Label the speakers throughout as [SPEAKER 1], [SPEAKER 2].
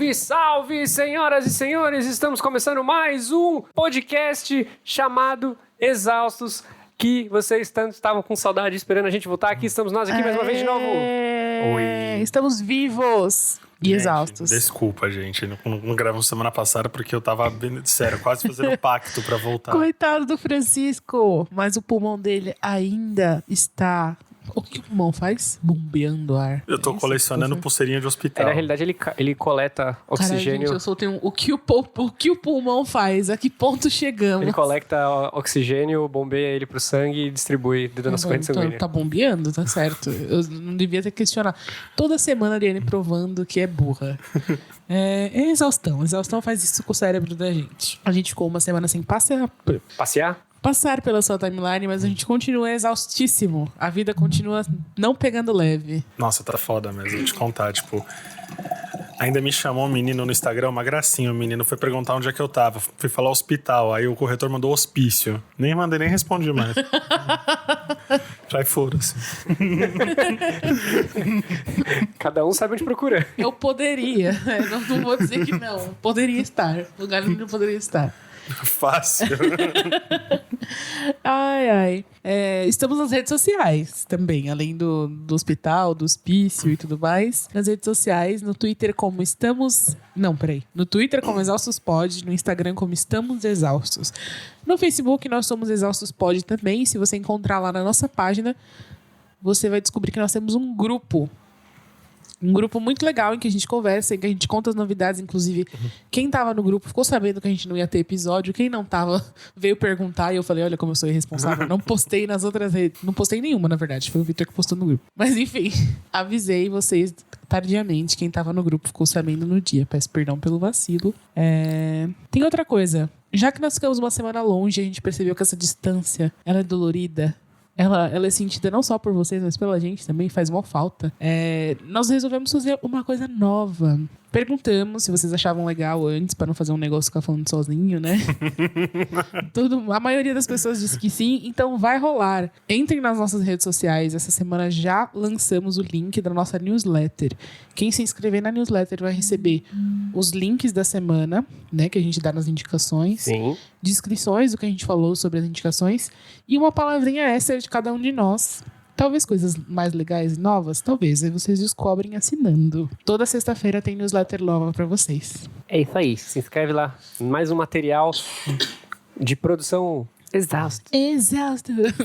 [SPEAKER 1] Salve, salve, senhoras e senhores! Estamos começando mais um podcast chamado Exaustos, que vocês tanto estavam com saudade esperando a gente voltar. Aqui estamos nós aqui mais uma vez de novo.
[SPEAKER 2] Oi. Estamos vivos e exaustos.
[SPEAKER 3] Desculpa, gente. Não gravamos semana passada porque eu tava, sério, quase fazendo pacto pra voltar.
[SPEAKER 2] Coitado do Francisco, mas o pulmão dele ainda está... O que o pulmão faz? Bombeando ar.
[SPEAKER 3] Eu tô colecionando pulseirinha de hospital.
[SPEAKER 1] Na realidade, ele coleta oxigênio.
[SPEAKER 2] Cara, gente, eu soltei o que o pulmão faz? A que ponto chegamos?
[SPEAKER 1] Ele coleta oxigênio, bombeia ele pro sangue e distribui dentro da nossa corrente sanguínea.
[SPEAKER 2] Tá bombeando, tá certo. Eu não devia ter questionado. Toda semana a Ariane provando que é burra. É exaustão. Exaustão faz isso com o cérebro da gente. A gente ficou uma semana sem passar pela sua timeline, mas a gente continua exaustíssimo. A vida continua não pegando leve.
[SPEAKER 3] Nossa, tá foda mesmo, vou te contar, tipo... Ainda me chamou um menino no Instagram, uma gracinha, o menino foi perguntar onde é que eu tava. Fui falar hospital, aí o corretor mandou hospício. Nem respondi mais. Já foda-se.
[SPEAKER 1] Cada um sabe onde procura.
[SPEAKER 2] Eu poderia, não vou dizer que não. Poderia estar, o lugar onde eu poderia estar.
[SPEAKER 3] Fácil.
[SPEAKER 2] Ai. Estamos nas redes sociais também, além do hospital, do hospício e tudo mais. Nas redes sociais, no Twitter como estamos... Não, peraí. No Twitter como Exaustos Pod, no Instagram como Estamos Exaustos. No Facebook nós somos Exaustos Pod também. Se você encontrar lá na nossa página, você vai descobrir que nós temos um grupo. Um grupo muito legal em que a gente conversa, em que a gente conta as novidades. Inclusive, quem tava no grupo ficou sabendo que a gente não ia ter episódio. Quem não tava veio perguntar e eu falei, olha como eu sou irresponsável. Não postei nas outras redes. Não postei nenhuma, na verdade. Foi o Victor que postou no grupo. Mas enfim, avisei vocês tardiamente. Quem tava no grupo ficou sabendo no dia. Peço perdão pelo vacilo. Tem outra coisa. Já que nós ficamos uma semana longe, a gente percebeu que essa distância, ela é dolorida. Ela é sentida não só por vocês, mas pela gente também, faz mal falta. Nós resolvemos fazer uma coisa nova. Perguntamos se vocês achavam legal antes, para não fazer um negócio ficar falando sozinho, né? A maioria das pessoas disse que sim, então vai rolar. Entrem nas nossas redes sociais. Essa semana já lançamos o link da nossa newsletter. Quem se inscrever na newsletter vai receber os links da semana, né? Que a gente dá nas indicações.
[SPEAKER 1] Sim.
[SPEAKER 2] Descrições do que a gente falou sobre as indicações. E uma palavrinha extra de cada um de nós. Talvez coisas mais legais e novas, talvez. Aí vocês descobrem assinando. Toda sexta-feira tem newsletter nova pra vocês.
[SPEAKER 1] É isso aí. Se inscreve lá. Mais um material de produção exausto.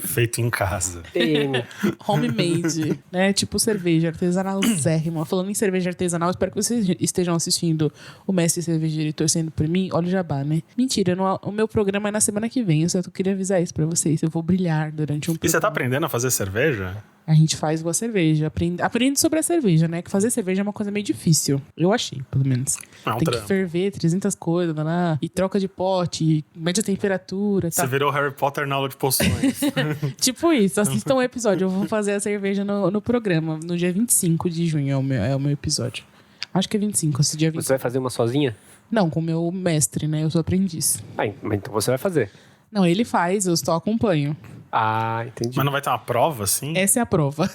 [SPEAKER 3] Feito em casa.
[SPEAKER 1] TM.
[SPEAKER 2] Homemade, né? Tipo cerveja artesanalzérrima. Falando em cerveja artesanal, espero que vocês estejam assistindo o Mestre Cervejeiro e torcendo por mim. Olha o jabá, né? Mentira, o meu programa é na semana que vem. Eu só queria avisar isso pra vocês. Eu vou brilhar durante um programa.
[SPEAKER 3] E você tá aprendendo a fazer cerveja?
[SPEAKER 2] A gente faz boa cerveja. Aprende sobre a cerveja, né? Que fazer cerveja é uma coisa meio difícil. Eu achei, pelo menos. Tem que ferver 300 coisas, lá, e troca de pote, mede a temperatura.
[SPEAKER 3] Você virou Harry Potter na aula de poções.
[SPEAKER 2] Tipo isso. Assistam um episódio. Eu vou fazer a cerveja no programa. No dia 25 de junho é o meu episódio. Acho que é 25, esse dia 25.
[SPEAKER 1] Você vai fazer uma sozinha?
[SPEAKER 2] Não, com o meu mestre, né? Eu sou aprendiz.
[SPEAKER 1] Mas então você vai fazer.
[SPEAKER 2] Não, ele faz, eu só acompanho.
[SPEAKER 1] Ah, entendi.
[SPEAKER 3] Mas não vai ter uma prova, assim?
[SPEAKER 2] Essa é a prova.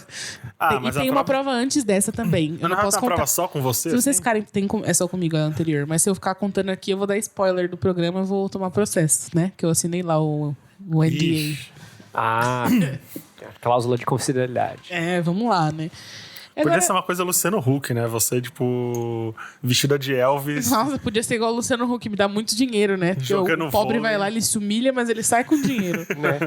[SPEAKER 3] Mas
[SPEAKER 2] tem uma prova antes dessa também.
[SPEAKER 3] Eu não posso contar. Prova só com você?
[SPEAKER 2] Se vocês ficarem... É só comigo a anterior. Mas se eu ficar contando aqui, eu vou dar spoiler do programa e vou tomar processo, né? Que eu assinei lá o NDA.
[SPEAKER 3] Ixi.
[SPEAKER 1] Cláusula de confidencialidade.
[SPEAKER 2] Vamos lá, né?
[SPEAKER 3] Podia ser uma coisa Luciano Huck, né? Você, tipo, vestida de Elvis.
[SPEAKER 2] Nossa, podia ser igual o Luciano Huck, me dá muito dinheiro, né?
[SPEAKER 3] Jogando
[SPEAKER 2] o pobre
[SPEAKER 3] vôlei.
[SPEAKER 2] Vai lá, ele se humilha, mas ele sai com dinheiro.
[SPEAKER 1] Né?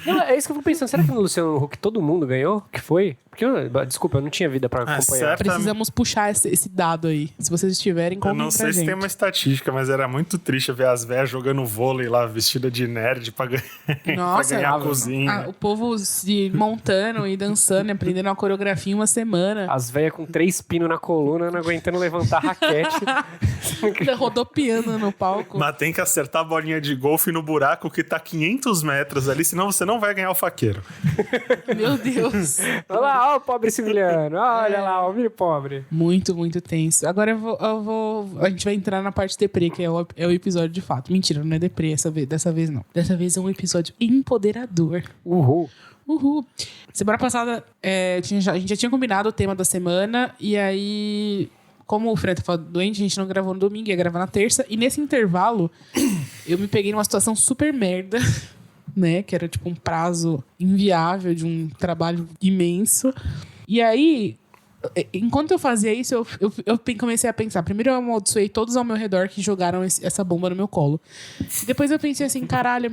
[SPEAKER 1] Não, é isso que eu fico pensando. Será que no Luciano Huck todo mundo ganhou? Que foi? Porque, desculpa, eu não tinha vida pra acompanhar.
[SPEAKER 2] Precisamos puxar esse dado aí. Se vocês estiverem, contem pra gente.
[SPEAKER 3] Eu não sei se tem uma estatística, mas era muito triste ver as velhas jogando vôlei lá, vestida de nerd pra ganhar a cozinha.
[SPEAKER 2] O povo se montando e dançando, aprendendo uma coreografia em uma semana.
[SPEAKER 1] As velhas com 3 pinos na coluna, não aguentando levantar a raquete.
[SPEAKER 2] Rodopiando no palco.
[SPEAKER 3] Mas tem que acertar a bolinha de golfe no buraco que tá 500 metros ali, senão você não vai ganhar o faqueiro.
[SPEAKER 2] Meu Deus.
[SPEAKER 1] Olha lá, olha o pobre civiliano. Olha lá, o milho pobre.
[SPEAKER 2] Muito, muito tenso. Agora a gente vai entrar na parte deprê, que é o episódio de fato. Mentira, não é deprê dessa vez não. Dessa vez é um episódio empoderador.
[SPEAKER 1] Uhul.
[SPEAKER 2] Semana passada, a gente já tinha combinado o tema da semana, e aí como o Fred tava doente, a gente não gravou no domingo, ia gravar na terça. E nesse intervalo, eu me peguei numa situação super merda, né? Que era tipo um prazo inviável de um trabalho imenso. E aí, enquanto eu fazia isso, eu comecei a pensar. Primeiro eu amaldiçoei todos ao meu redor que jogaram essa bomba no meu colo. E depois eu pensei assim, caralho,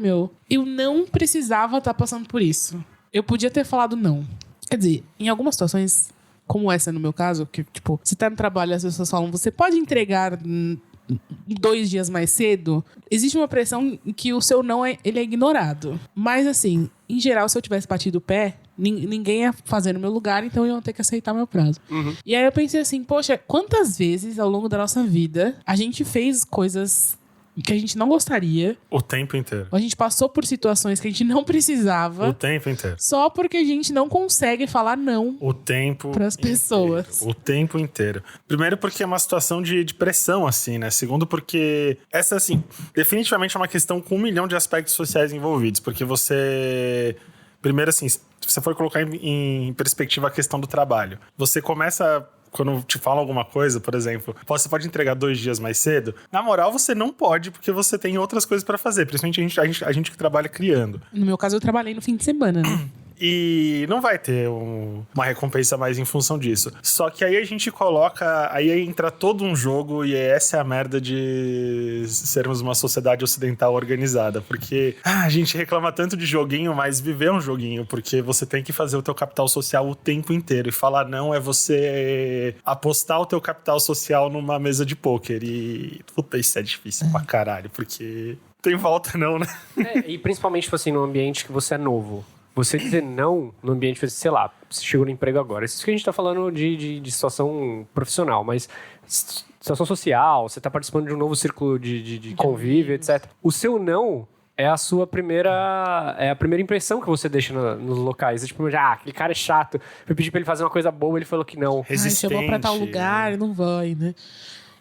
[SPEAKER 2] eu não precisava estar passando por isso. Eu podia ter falado não. Quer dizer, em algumas situações, como essa no meu caso, que tipo, você tá no trabalho e as pessoas falam, você pode entregar 2 dias mais cedo, existe uma pressão que o seu não ele é ignorado. Mas assim, em geral, se eu tivesse batido o pé, ninguém ia fazer no meu lugar, então eu ia ter que aceitar meu prazo. E aí eu pensei assim, poxa, quantas vezes ao longo da nossa vida a gente fez coisas que a gente não gostaria.
[SPEAKER 3] O tempo inteiro.
[SPEAKER 2] A gente passou por situações que a gente não precisava.
[SPEAKER 3] O tempo inteiro.
[SPEAKER 2] Só porque a gente não consegue falar não
[SPEAKER 3] o tempo
[SPEAKER 2] pras pessoas.
[SPEAKER 3] O tempo inteiro. Primeiro porque é uma situação de pressão, assim, né? Segundo porque essa, assim, definitivamente é uma questão com 1 milhão de aspectos sociais envolvidos. Porque você... Primeiro, assim, se você for colocar em perspectiva a questão do trabalho, você começa... Quando te falam alguma coisa, por exemplo, você pode entregar 2 dias mais cedo. Na moral, você não pode, porque você tem outras coisas pra fazer. Principalmente a gente que trabalha criando.
[SPEAKER 2] No meu caso, eu trabalhei no fim de semana, né?
[SPEAKER 3] E não vai ter uma recompensa mais em função disso. Só que aí a gente coloca... Aí entra todo um jogo e essa é a merda de sermos uma sociedade ocidental organizada. Porque a gente reclama tanto de joguinho, mas viver um joguinho. Porque você tem que fazer o teu capital social o tempo inteiro. E falar não é você apostar o teu capital social numa mesa de pôquer. E puta, isso é difícil pra caralho. Porque tem volta não, né?
[SPEAKER 1] E principalmente, tipo assim, num ambiente que você é novo. Você dizer não no ambiente, sei lá, você chegou no emprego agora. Isso que a gente tá falando de situação profissional, mas situação social, você tá participando de um novo círculo de convívio, etc. O seu não é a sua primeira impressão que você deixa nos locais. É tipo, aquele cara é chato. Eu pedi pra ele fazer uma coisa boa, ele falou que não.
[SPEAKER 3] Resistente.
[SPEAKER 2] Chamou pra tal lugar, não vai, né?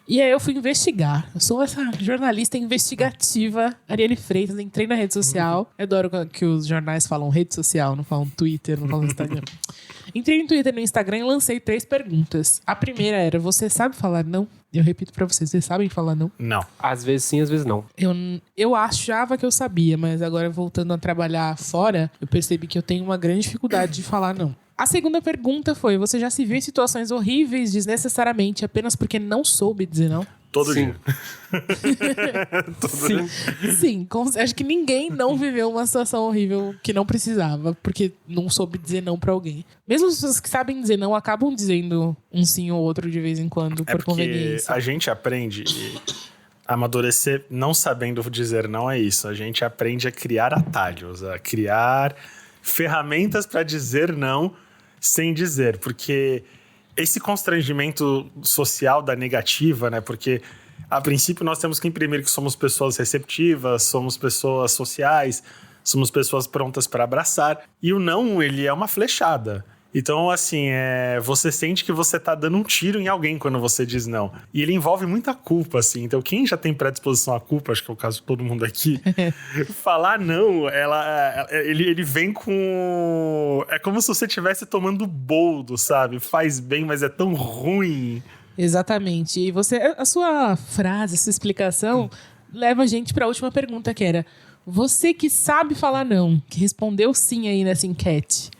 [SPEAKER 2] E aí eu fui investigar. Eu sou essa jornalista investigativa, Ariane Freitas. Entrei na rede social. Eu adoro que os jornais falam rede social, não falam Twitter, não falam Instagram. Entrei no Twitter e no Instagram e lancei 3 perguntas. A primeira era, você sabe falar não? Eu repito pra vocês sabem falar não?
[SPEAKER 3] Não.
[SPEAKER 1] Às vezes sim, às vezes não.
[SPEAKER 2] Eu achava que eu sabia, mas agora voltando a trabalhar fora, eu percebi que eu tenho uma grande dificuldade de falar não. A segunda pergunta foi, você já se viu em situações horríveis desnecessariamente apenas porque não soube dizer não?
[SPEAKER 3] Todo
[SPEAKER 1] Sim.
[SPEAKER 3] dia.
[SPEAKER 2] Sim, acho que ninguém não viveu uma situação horrível que não precisava, porque não soube dizer não pra alguém. Mesmo as pessoas que sabem dizer não, acabam dizendo um sim ou outro de vez em quando, por conveniência.
[SPEAKER 3] A gente aprende a amadurecer não sabendo dizer não é isso. A gente aprende a criar atalhos, a criar ferramentas pra dizer não sem dizer, porque esse constrangimento social da negativa, né? Porque a princípio nós temos que imprimir que somos pessoas receptivas, somos pessoas sociais, somos pessoas prontas para abraçar, e o não, ele é uma flechada. Então, assim, você sente que você tá dando um tiro em alguém quando você diz não. E ele envolve muita culpa, assim. Então, quem já tem predisposição à culpa, acho que é o caso de todo mundo aqui, falar não, ele vem com... É como se você estivesse tomando boldo, sabe? Faz bem, mas é tão ruim.
[SPEAKER 2] Exatamente. E a sua frase, a sua explicação leva a gente pra última pergunta, que era, você que sabe falar não, que respondeu sim aí nessa enquete,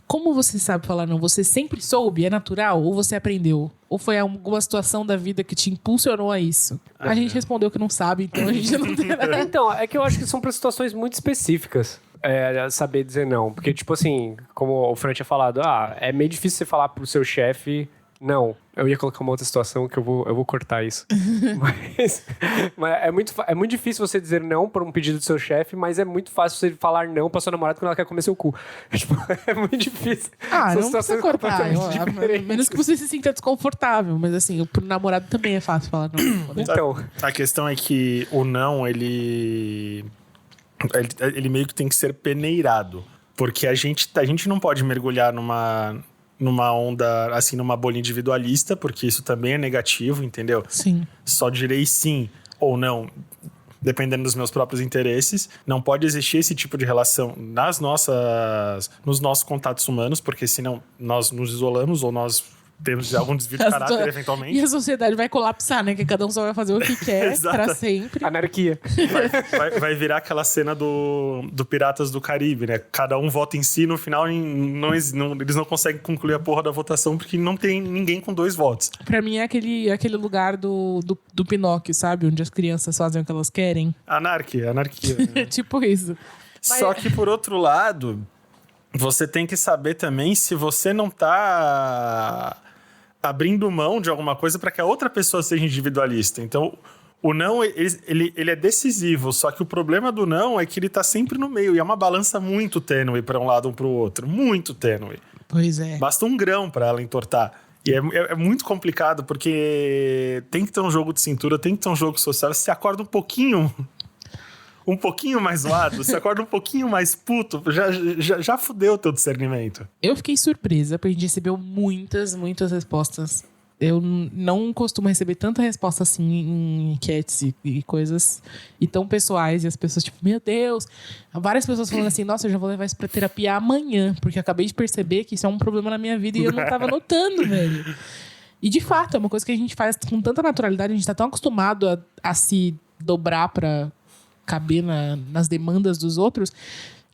[SPEAKER 2] como você sabe falar não? Você sempre soube? É natural? Ou você aprendeu? Ou foi alguma situação da vida que te impulsionou a isso? A gente respondeu que não sabe, então a gente não tem nada.
[SPEAKER 1] Então, é que eu acho que são para situações muito específicas. Saber dizer não. Porque, tipo assim, como o Fran tinha falado, é meio difícil você falar pro seu chefe não. Eu ia colocar uma outra situação que eu vou cortar isso. mas é muito difícil você dizer não por um pedido do seu chefe, mas é muito fácil você falar não pra sua namorada quando ela quer comer seu cu. Tipo, é muito difícil.
[SPEAKER 2] Não precisa cortar. A menos que você se sinta desconfortável. Mas assim, pro namorado também é fácil falar não.
[SPEAKER 1] Então.
[SPEAKER 3] A questão é que o não, ele meio que tem que ser peneirado. Porque a gente não pode mergulhar numa onda, assim, numa bolha individualista, porque isso também é negativo, entendeu?
[SPEAKER 2] Sim.
[SPEAKER 3] Só direi sim ou não, dependendo dos meus próprios interesses. Não pode existir esse tipo de relação nos nossos contatos humanos, porque senão nós nos isolamos ou nós temos algum desvio de caráter, eventualmente.
[SPEAKER 2] E a sociedade vai colapsar, né? Que cada um só vai fazer o que quer pra sempre.
[SPEAKER 1] Anarquia.
[SPEAKER 3] Vai virar aquela cena do Piratas do Caribe, né? Cada um vota em si, no final eles não conseguem concluir a porra da votação porque não tem ninguém com 2 votos.
[SPEAKER 2] Pra mim é aquele lugar do Pinóquio, sabe? Onde as crianças fazem o que elas querem.
[SPEAKER 3] Anarquia. Né?
[SPEAKER 2] Tipo isso.
[SPEAKER 3] Só que, por outro lado, você tem que saber também se você não tá abrindo mão de alguma coisa para que a outra pessoa seja individualista. Então, o não, ele é decisivo, só que o problema do não é que ele tá sempre no meio, e é uma balança muito tênue para um lado ou para o outro, muito tênue.
[SPEAKER 2] Pois é.
[SPEAKER 3] Basta um grão para ela entortar. E é muito complicado, porque tem que ter um jogo de cintura, tem que ter um jogo social. Se você acorda um pouquinho mais zoado, se acorda um pouquinho mais puto, já fudeu o teu discernimento.
[SPEAKER 2] Eu fiquei surpresa, porque a gente recebeu muitas respostas. Eu não costumo receber tanta resposta assim em enquetes e coisas e tão pessoais. E as pessoas, tipo, meu Deus. Várias pessoas falando assim, nossa, eu já vou levar isso pra terapia amanhã, porque eu acabei de perceber que isso é um problema na minha vida e eu não tava notando, velho. E de fato, é uma coisa que a gente faz com tanta naturalidade, a gente tá tão acostumado a se dobrar pra caber nas demandas dos outros,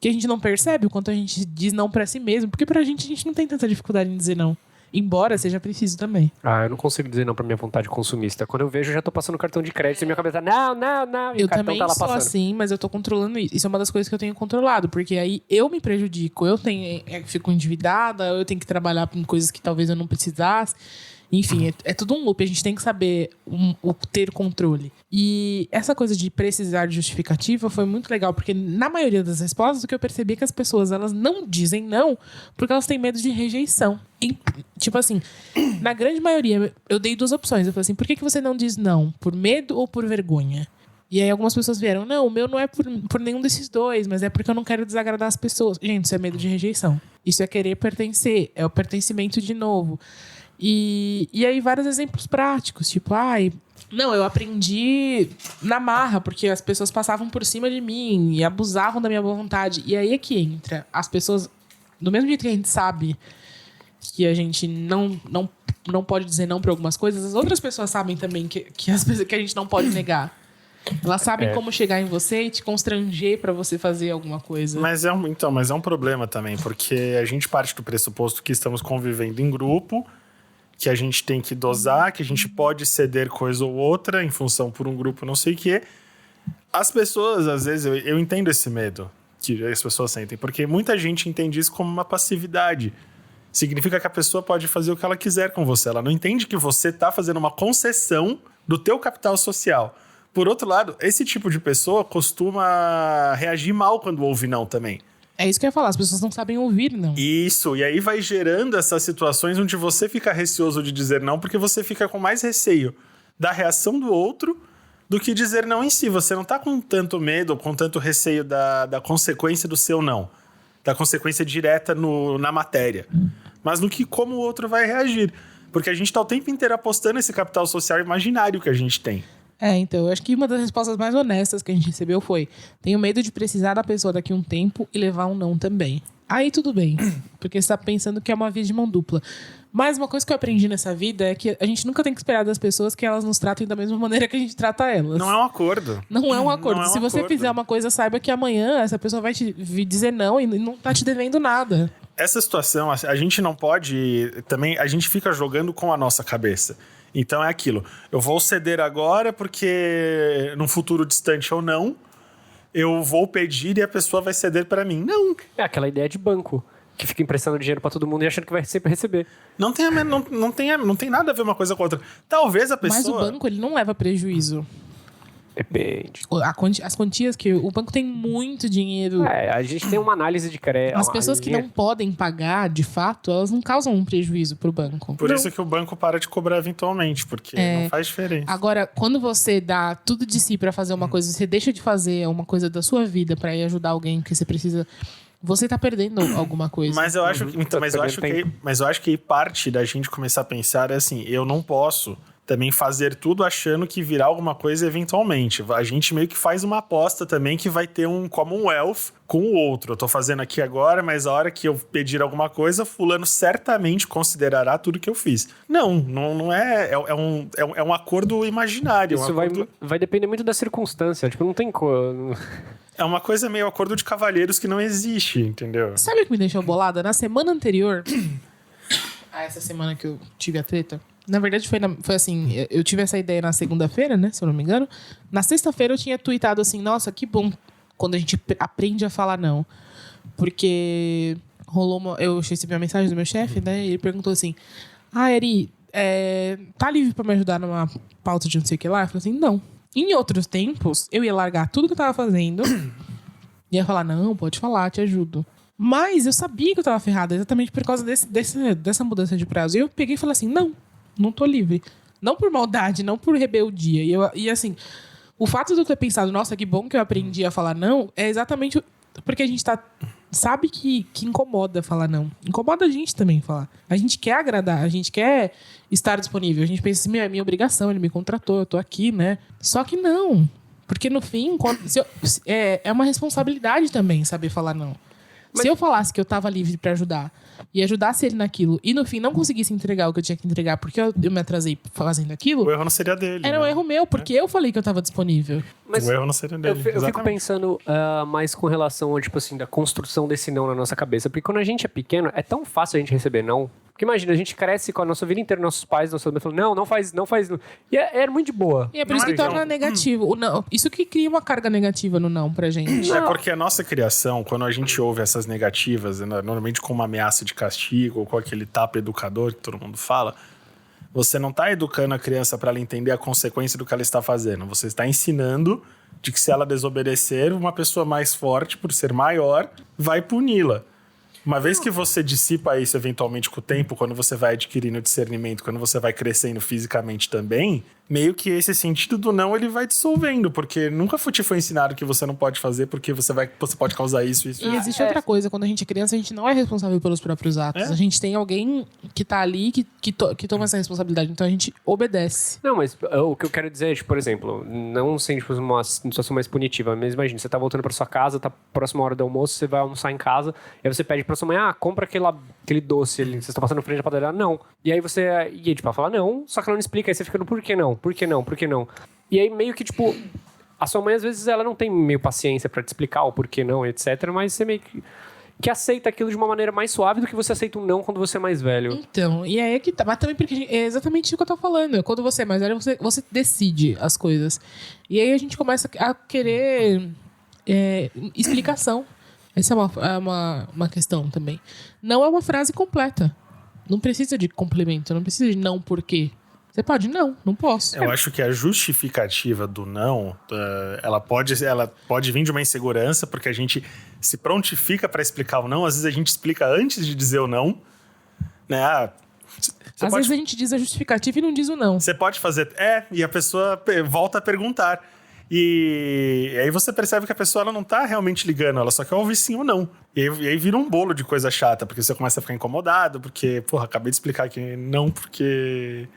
[SPEAKER 2] que a gente não percebe o quanto a gente diz não pra si mesmo, porque pra gente a gente não tem tanta dificuldade em dizer não. Embora seja preciso também.
[SPEAKER 1] Eu não consigo dizer não pra minha vontade consumista. Quando eu vejo, eu já tô passando cartão de crédito e minha cabeça, não. E
[SPEAKER 2] eu
[SPEAKER 1] o cartão
[SPEAKER 2] também
[SPEAKER 1] tá lá
[SPEAKER 2] sou
[SPEAKER 1] passando.
[SPEAKER 2] assim, mas eu tô controlando isso. Isso é uma das coisas que eu tenho controlado, porque aí eu me prejudico, eu fico endividada, eu tenho que trabalhar com coisas que talvez eu não precisasse. Enfim, é tudo um loop. A gente tem que saber o ter controle. E essa coisa de precisar de justificativa foi muito legal, porque na maioria das respostas, o que eu percebi é que as pessoas, elas não dizem não porque elas têm medo de rejeição. E, tipo assim, na grande maioria, eu dei 2 opções. Eu falei assim, por que você não diz não? Por medo ou por vergonha? E aí algumas pessoas vieram, não, o meu não é por nenhum desses 2, mas é porque eu não quero desagradar as pessoas. Gente, isso é medo de rejeição. Isso é querer pertencer, é o pertencimento de novo. E aí vários exemplos práticos, tipo, não, eu aprendi na marra, porque as pessoas passavam por cima de mim e abusavam da minha boa vontade. E aí é que entra as pessoas, do mesmo jeito que a gente sabe que a gente não pode dizer não para algumas coisas, as outras pessoas sabem também que a gente não pode negar. Elas sabem como chegar em você e te constranger para você fazer alguma coisa.
[SPEAKER 3] Mas é um problema também, porque a gente parte do pressuposto que estamos convivendo em grupo, que a gente tem que dosar, que a gente pode ceder coisa ou outra em função por um grupo não sei o quê. As pessoas, às vezes, eu entendo esse medo que as pessoas sentem, porque muita gente entende isso como uma passividade. Significa que a pessoa pode fazer o que ela quiser com você. Ela não entende que você está fazendo uma concessão do teu capital social. Por outro lado, esse tipo de pessoa costuma reagir mal quando ouve não também.
[SPEAKER 2] É isso que eu ia falar, as pessoas não sabem ouvir, não.
[SPEAKER 3] Isso, e aí vai gerando essas situações onde você fica receoso de dizer não, porque você fica com mais receio da reação do outro do que dizer não em si. Você não tá com tanto medo, com tanto receio da consequência do seu não, da consequência direta na matéria, mas no que como o outro vai reagir. Porque a gente tá o tempo inteiro apostando esse capital social imaginário que a gente tem.
[SPEAKER 2] Então, eu acho que uma das respostas mais honestas que a gente recebeu foi: tenho medo de precisar da pessoa daqui a um tempo e levar um não também. Aí tudo bem, porque você tá pensando que é uma via de mão dupla. Mas uma coisa que eu aprendi nessa vida é que a gente nunca tem que esperar das pessoas que elas nos tratem da mesma maneira que a gente trata elas.
[SPEAKER 3] Não é um acordo.
[SPEAKER 2] Não é um acordo.
[SPEAKER 3] Não é um
[SPEAKER 2] Se você
[SPEAKER 3] acordo.
[SPEAKER 2] fizer uma coisa, saiba que amanhã essa pessoa vai te dizer não e não tá te devendo nada.
[SPEAKER 3] Essa situação, a gente não pode... Também, a gente fica jogando com a nossa cabeça. Então é aquilo. Eu vou ceder agora porque num futuro distante ou não, eu vou pedir e a pessoa vai ceder pra mim. Não.
[SPEAKER 1] É aquela ideia de banco, que fica emprestando dinheiro pra todo mundo e achando que vai sempre receber.
[SPEAKER 3] Não tem nada a ver uma coisa com a outra. Talvez a pessoa...
[SPEAKER 2] Mas o banco, ele não leva prejuízo.
[SPEAKER 1] Depende.
[SPEAKER 2] As quantias que... O banco tem muito dinheiro.
[SPEAKER 1] A gente tem uma análise de crédito.
[SPEAKER 2] As pessoas que não podem pagar, de fato, elas não causam um prejuízo pro banco.
[SPEAKER 3] Por isso que o banco para de cobrar eventualmente, porque não faz diferença.
[SPEAKER 2] Agora, quando você dá tudo de si pra fazer uma coisa, você deixa de fazer uma coisa da sua vida pra ir ajudar alguém que você precisa, você tá perdendo alguma coisa.
[SPEAKER 3] Mas eu acho que parte da gente começar a pensar é assim, eu não posso também fazer tudo achando que virá alguma coisa eventualmente. A gente meio que faz uma aposta também que vai ter um Commonwealth com o outro. Eu tô fazendo aqui agora, mas a hora que eu pedir alguma coisa, fulano certamente considerará tudo que eu fiz. Não é. É um acordo imaginário.
[SPEAKER 1] Isso vai depender muito da circunstância. Tipo, não tem como...
[SPEAKER 3] É uma coisa meio acordo de cavalheiros que não existe, entendeu?
[SPEAKER 2] Sabe o que me deixou bolada? Na semana anterior a essa semana que eu tive a treta, na verdade foi assim, eu tive essa ideia na segunda-feira, né, se eu não me engano. Na sexta-feira eu tinha tweetado assim, nossa, que bom quando a gente aprende a falar não. Porque eu recebi uma mensagem do meu chefe, né, e ele perguntou assim, Eri, tá livre pra me ajudar numa pauta de não sei o que lá? Eu falei assim, não. Em outros tempos, eu ia largar tudo que eu tava fazendo e ia falar, não, pode falar, te ajudo. Mas eu sabia que eu tava ferrada exatamente por causa dessa mudança de prazo. E eu peguei e falei assim, não tô livre. Não por maldade, não por rebeldia. E assim, o fato de eu ter pensado, nossa, que bom que eu aprendi a falar não, é exatamente porque a gente sabe que incomoda falar não. Incomoda a gente também falar. A gente quer agradar, a gente quer estar disponível. A gente pensa assim, é minha obrigação, ele me contratou, eu tô aqui, né? Só que não. Porque no fim, é uma responsabilidade também saber falar não. Se eu falasse que eu tava livre pra ajudar e ajudasse ele naquilo e no fim não conseguisse entregar o que eu tinha que entregar porque eu me atrasei fazendo aquilo...
[SPEAKER 3] O erro não seria dele.
[SPEAKER 2] Era um erro meu, porque eu falei que eu tava disponível.
[SPEAKER 3] Mas o erro não seria dele.
[SPEAKER 1] Eu fico pensando mais com relação, tipo assim, da construção desse não na nossa cabeça. Porque quando a gente é pequeno, é tão fácil a gente receber não. Porque imagina, a gente cresce com a nossa vida inteira, nossos pais, nossa mãe falando, não faz. E é muito de boa.
[SPEAKER 2] E é por isso que torna negativo. O não, isso que cria uma carga negativa no não pra gente.
[SPEAKER 3] É porque a nossa criação, quando a gente ouve essas negativas, normalmente com uma ameaça de castigo ou com aquele tapa educador que todo mundo fala, você não tá educando a criança para ela entender a consequência do que ela está fazendo. Você está ensinando de que se ela desobedecer, uma pessoa mais forte, por ser maior, vai puni-la. Uma vez que você dissipa isso eventualmente com o tempo, quando você vai adquirindo discernimento, quando você vai crescendo fisicamente também, meio que esse sentido do não, ele vai dissolvendo, porque nunca te foi ensinado que você não pode fazer porque você pode causar isso.
[SPEAKER 2] E existe outra coisa, quando a gente é criança, a gente não é responsável pelos próprios atos. A gente tem alguém que tá ali que toma essa responsabilidade, então a gente obedece.
[SPEAKER 1] Não, mas o que eu quero dizer é, tipo, por exemplo, não sendo tipo, uma situação mais punitiva, mas imagina, você tá voltando pra sua casa, tá próxima hora do almoço, você vai almoçar em casa, e aí você pede pra sua mãe, compra aquele doce ali, você está passando na frente da padaria, não. E aí você, tipo, ela fala não, só que ela não explica, aí você fica no por que não? Por que não? Por que não? E aí meio que, tipo, a sua mãe às vezes ela não tem meio paciência pra te explicar o porquê não, etc, mas você meio que aceita aquilo de uma maneira mais suave do que você aceita um não quando você é mais velho.
[SPEAKER 2] Então, e aí é que tá, mas também porque é exatamente isso que eu tô falando, quando você é mais velho, você decide as coisas. E aí a gente começa a querer explicação. Essa é uma questão também. Não é uma frase completa. Não precisa de complemento, não precisa de não por quê. Você pode, não posso.
[SPEAKER 3] Eu acho que a justificativa do não, ela pode vir de uma insegurança, porque a gente se prontifica para explicar o não. Às vezes a gente explica antes de dizer o não. Né?
[SPEAKER 2] Às vezes a gente diz a justificativa e não diz o não.
[SPEAKER 3] Você pode fazer e a pessoa volta a perguntar. E aí você percebe que a pessoa ela não tá realmente ligando, ela só quer ouvir sim ou não. E aí vira um bolo de coisa chata, porque você começa a ficar incomodado, porque, acabei de explicar que não, porque...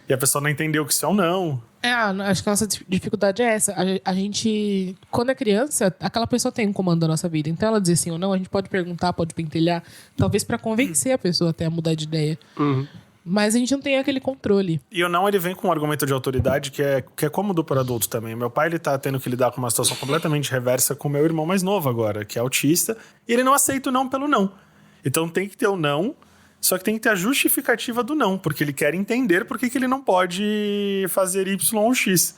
[SPEAKER 3] E a pessoa não entendeu que isso é um não.
[SPEAKER 2] Acho que a nossa dificuldade é essa. A gente, quando é criança, aquela pessoa tem um comando da nossa vida. Então ela diz sim ou não, a gente pode perguntar, pode pentelhar, talvez pra convencer a pessoa até a mudar de ideia.
[SPEAKER 1] Uhum.
[SPEAKER 2] Mas a gente não tem aquele controle.
[SPEAKER 3] E o não, ele vem com um argumento de autoridade que é cômodo para adulto também. Meu pai, ele tá tendo que lidar com uma situação completamente reversa com o meu irmão mais novo agora, que é autista. E ele não aceita o não pelo não. Então tem que ter o não, só que tem que ter a justificativa do não, porque ele quer entender por que ele não pode fazer Y ou X.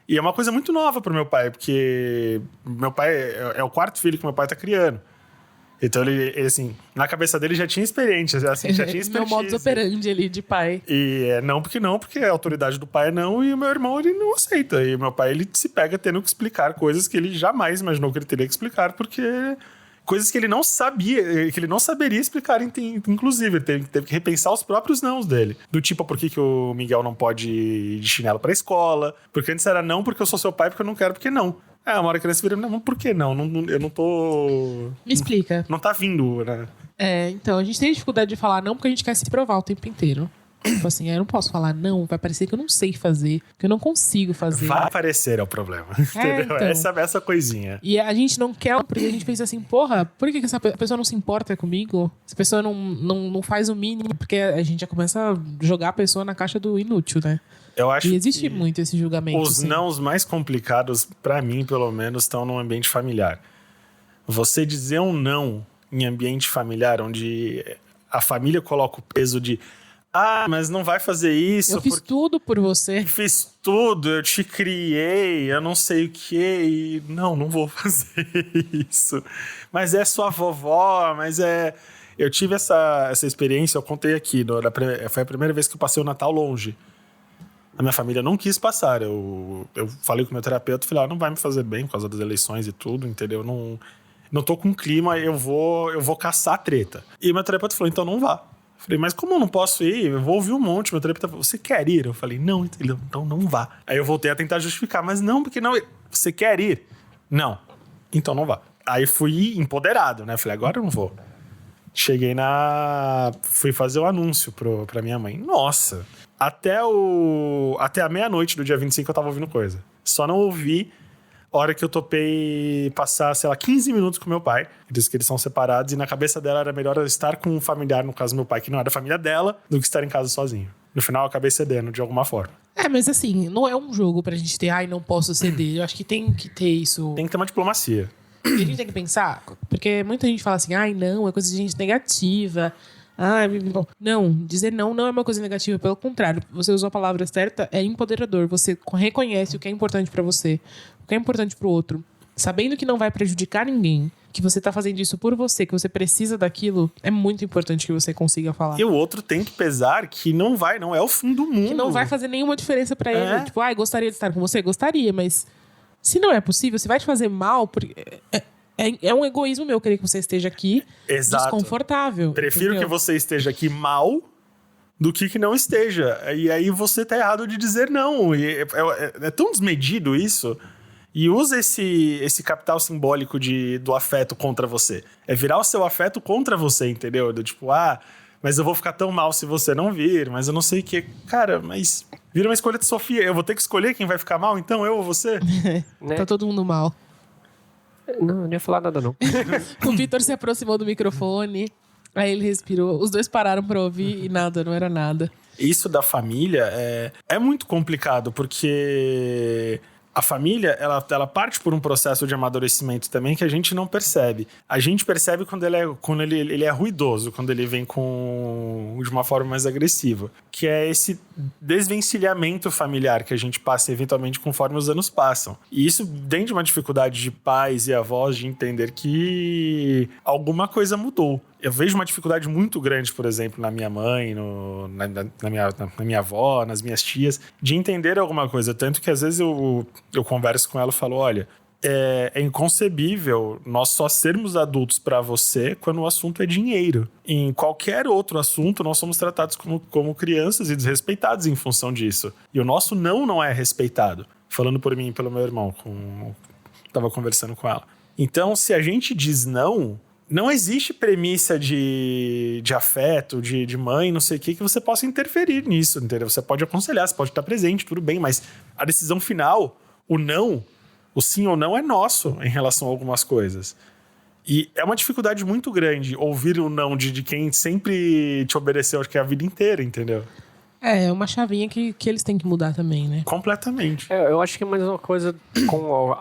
[SPEAKER 3] E é uma coisa muito nova pro meu pai, porque meu pai é o quarto filho que meu pai tá criando. Então ele, assim, na cabeça dele já tinha experiência, assim, já tinha expertise.
[SPEAKER 2] Meu modus operandi ali de pai.
[SPEAKER 3] E porque a autoridade do pai é não, e o meu irmão, ele não aceita. E o meu pai, ele se pega tendo que explicar coisas que ele jamais imaginou que ele teria que explicar, porque coisas que ele não sabia, que ele não saberia explicar, inclusive. Ele teve que repensar os próprios nãos dele. Do tipo, por que o Miguel não pode ir de chinelo pra escola? Porque antes era não, porque eu sou seu pai, porque eu não quero, porque não. Uma hora que ele se vira, não, por que não? Eu não tô...
[SPEAKER 2] Me explica.
[SPEAKER 3] Não tá vindo, né?
[SPEAKER 2] Então, a gente tem dificuldade de falar não porque a gente quer se provar o tempo inteiro. Tipo assim, eu não posso falar não, vai parecer que eu não sei fazer, que eu não consigo fazer.
[SPEAKER 3] Vai aparecer é o problema, entendeu?
[SPEAKER 2] Então.
[SPEAKER 3] Essa coisinha.
[SPEAKER 2] E a gente não quer, porque a gente pensa assim, porra, por que essa pessoa não se importa comigo? Essa pessoa não faz o mínimo, porque a gente já começa a jogar a pessoa na caixa do inútil, né?
[SPEAKER 3] Eu acho
[SPEAKER 2] E existe
[SPEAKER 3] que
[SPEAKER 2] muito esse julgamento.
[SPEAKER 3] os
[SPEAKER 2] assim.
[SPEAKER 3] nãos mais complicados, pra mim, pelo menos, estão no ambiente familiar. Você dizer um não em ambiente familiar, onde a família coloca o peso de mas não vai fazer isso.
[SPEAKER 2] Eu fiz tudo por você.
[SPEAKER 3] Fiz tudo, eu te criei, eu não sei o que. Não vou fazer isso. Mas é sua vovó, mas é... Eu tive essa experiência, eu contei aqui. Foi a primeira vez que eu passei o Natal longe. A minha família não quis passar. Eu falei com o meu terapeuta, falei, não vai me fazer bem por causa das eleições e tudo, entendeu? Não tô com clima, eu vou caçar treta. E meu terapeuta falou, então não vá. Falei, mas como eu não posso ir? Eu vou ouvir um monte. Meu terapeuta falou, você quer ir? Eu falei, não, entendeu? Então não vá. Aí eu voltei a tentar justificar, mas não, porque não. Você quer ir? Não. Então não vá. Aí fui empoderado, né? Falei, agora eu não vou. Cheguei fui fazer o anúncio pra minha mãe. Nossa! Até a meia-noite do dia 25 eu tava ouvindo coisa. Só não ouvi a hora que eu topei passar, sei lá, 15 minutos com meu pai. Ele disse que eles são separados e na cabeça dela era melhor ela estar com um familiar, no caso meu pai, que não era da família dela, do que estar em casa sozinho. No final eu acabei cedendo de alguma forma.
[SPEAKER 2] Mas assim, não é um jogo pra gente ter, não posso ceder. Eu acho que tem que ter isso.
[SPEAKER 3] Tem que ter uma diplomacia.
[SPEAKER 2] E a gente tem que pensar, porque muita gente fala assim, não, é coisa de gente negativa. Não, dizer não é uma coisa negativa, pelo contrário, você usou a palavra certa, é empoderador. Você reconhece o que é importante pra você, o que é importante pro outro, sabendo que não vai prejudicar ninguém, que você tá fazendo isso por você, que você precisa daquilo, é muito importante que você consiga falar.
[SPEAKER 3] E o outro tem que pesar que não é o fim do mundo.
[SPEAKER 2] Que não vai fazer nenhuma diferença pra ele. Tipo, gostaria de estar com você? Gostaria, mas se não é possível, se vai te fazer mal, porque é um egoísmo meu querer que você esteja aqui.
[SPEAKER 3] Exato.
[SPEAKER 2] Desconfortável.
[SPEAKER 3] Prefiro
[SPEAKER 2] entendeu?
[SPEAKER 3] que você esteja aqui mal do que não esteja. E aí você tá errado de dizer não. E é tão desmedido isso. E usa esse capital simbólico do afeto contra você. É virar o seu afeto contra você, entendeu? Do tipo, mas eu vou ficar tão mal se você não vir, mas eu não sei o que. Cara, mas vira uma escolha de Sofia. Eu vou ter que escolher quem vai ficar mal, então eu ou você?
[SPEAKER 1] Né?
[SPEAKER 2] Tá todo mundo mal.
[SPEAKER 1] Não ia falar nada, não.
[SPEAKER 2] O Vitor se aproximou do microfone, aí ele respirou. Os dois pararam pra ouvir e nada, não era nada.
[SPEAKER 3] Isso da família é muito complicado, porque a família, ela parte por um processo de amadurecimento também que a gente não percebe. A gente percebe quando ele é ruidoso, quando ele vem de uma forma mais agressiva. Que é esse desvencilhamento familiar que a gente passa eventualmente conforme os anos passam. E isso dentro de uma dificuldade de pais e avós de entender que alguma coisa mudou. Eu vejo uma dificuldade muito grande, por exemplo, na minha mãe, na minha avó, nas minhas tias, de entender alguma coisa. Tanto que às vezes eu converso com ela e falo, olha, é inconcebível nós só sermos adultos para você quando o assunto é dinheiro. Em qualquer outro assunto, nós somos tratados como crianças e desrespeitados em função disso. E o nosso não é respeitado. Falando por mim e pelo meu irmão, estava conversando com ela. Então, se a gente diz não existe premissa de afeto, de mãe, não sei o que você possa interferir nisso, entendeu? Você pode aconselhar, você pode estar presente, tudo bem, mas a decisão final, o sim ou não é nosso em relação a algumas coisas. E é uma dificuldade muito grande ouvir o não de quem sempre te obedeceu, acho que a vida inteira, entendeu?
[SPEAKER 2] É uma chavinha que eles têm que mudar também, né?
[SPEAKER 3] Completamente.
[SPEAKER 1] Eu acho que é mais uma coisa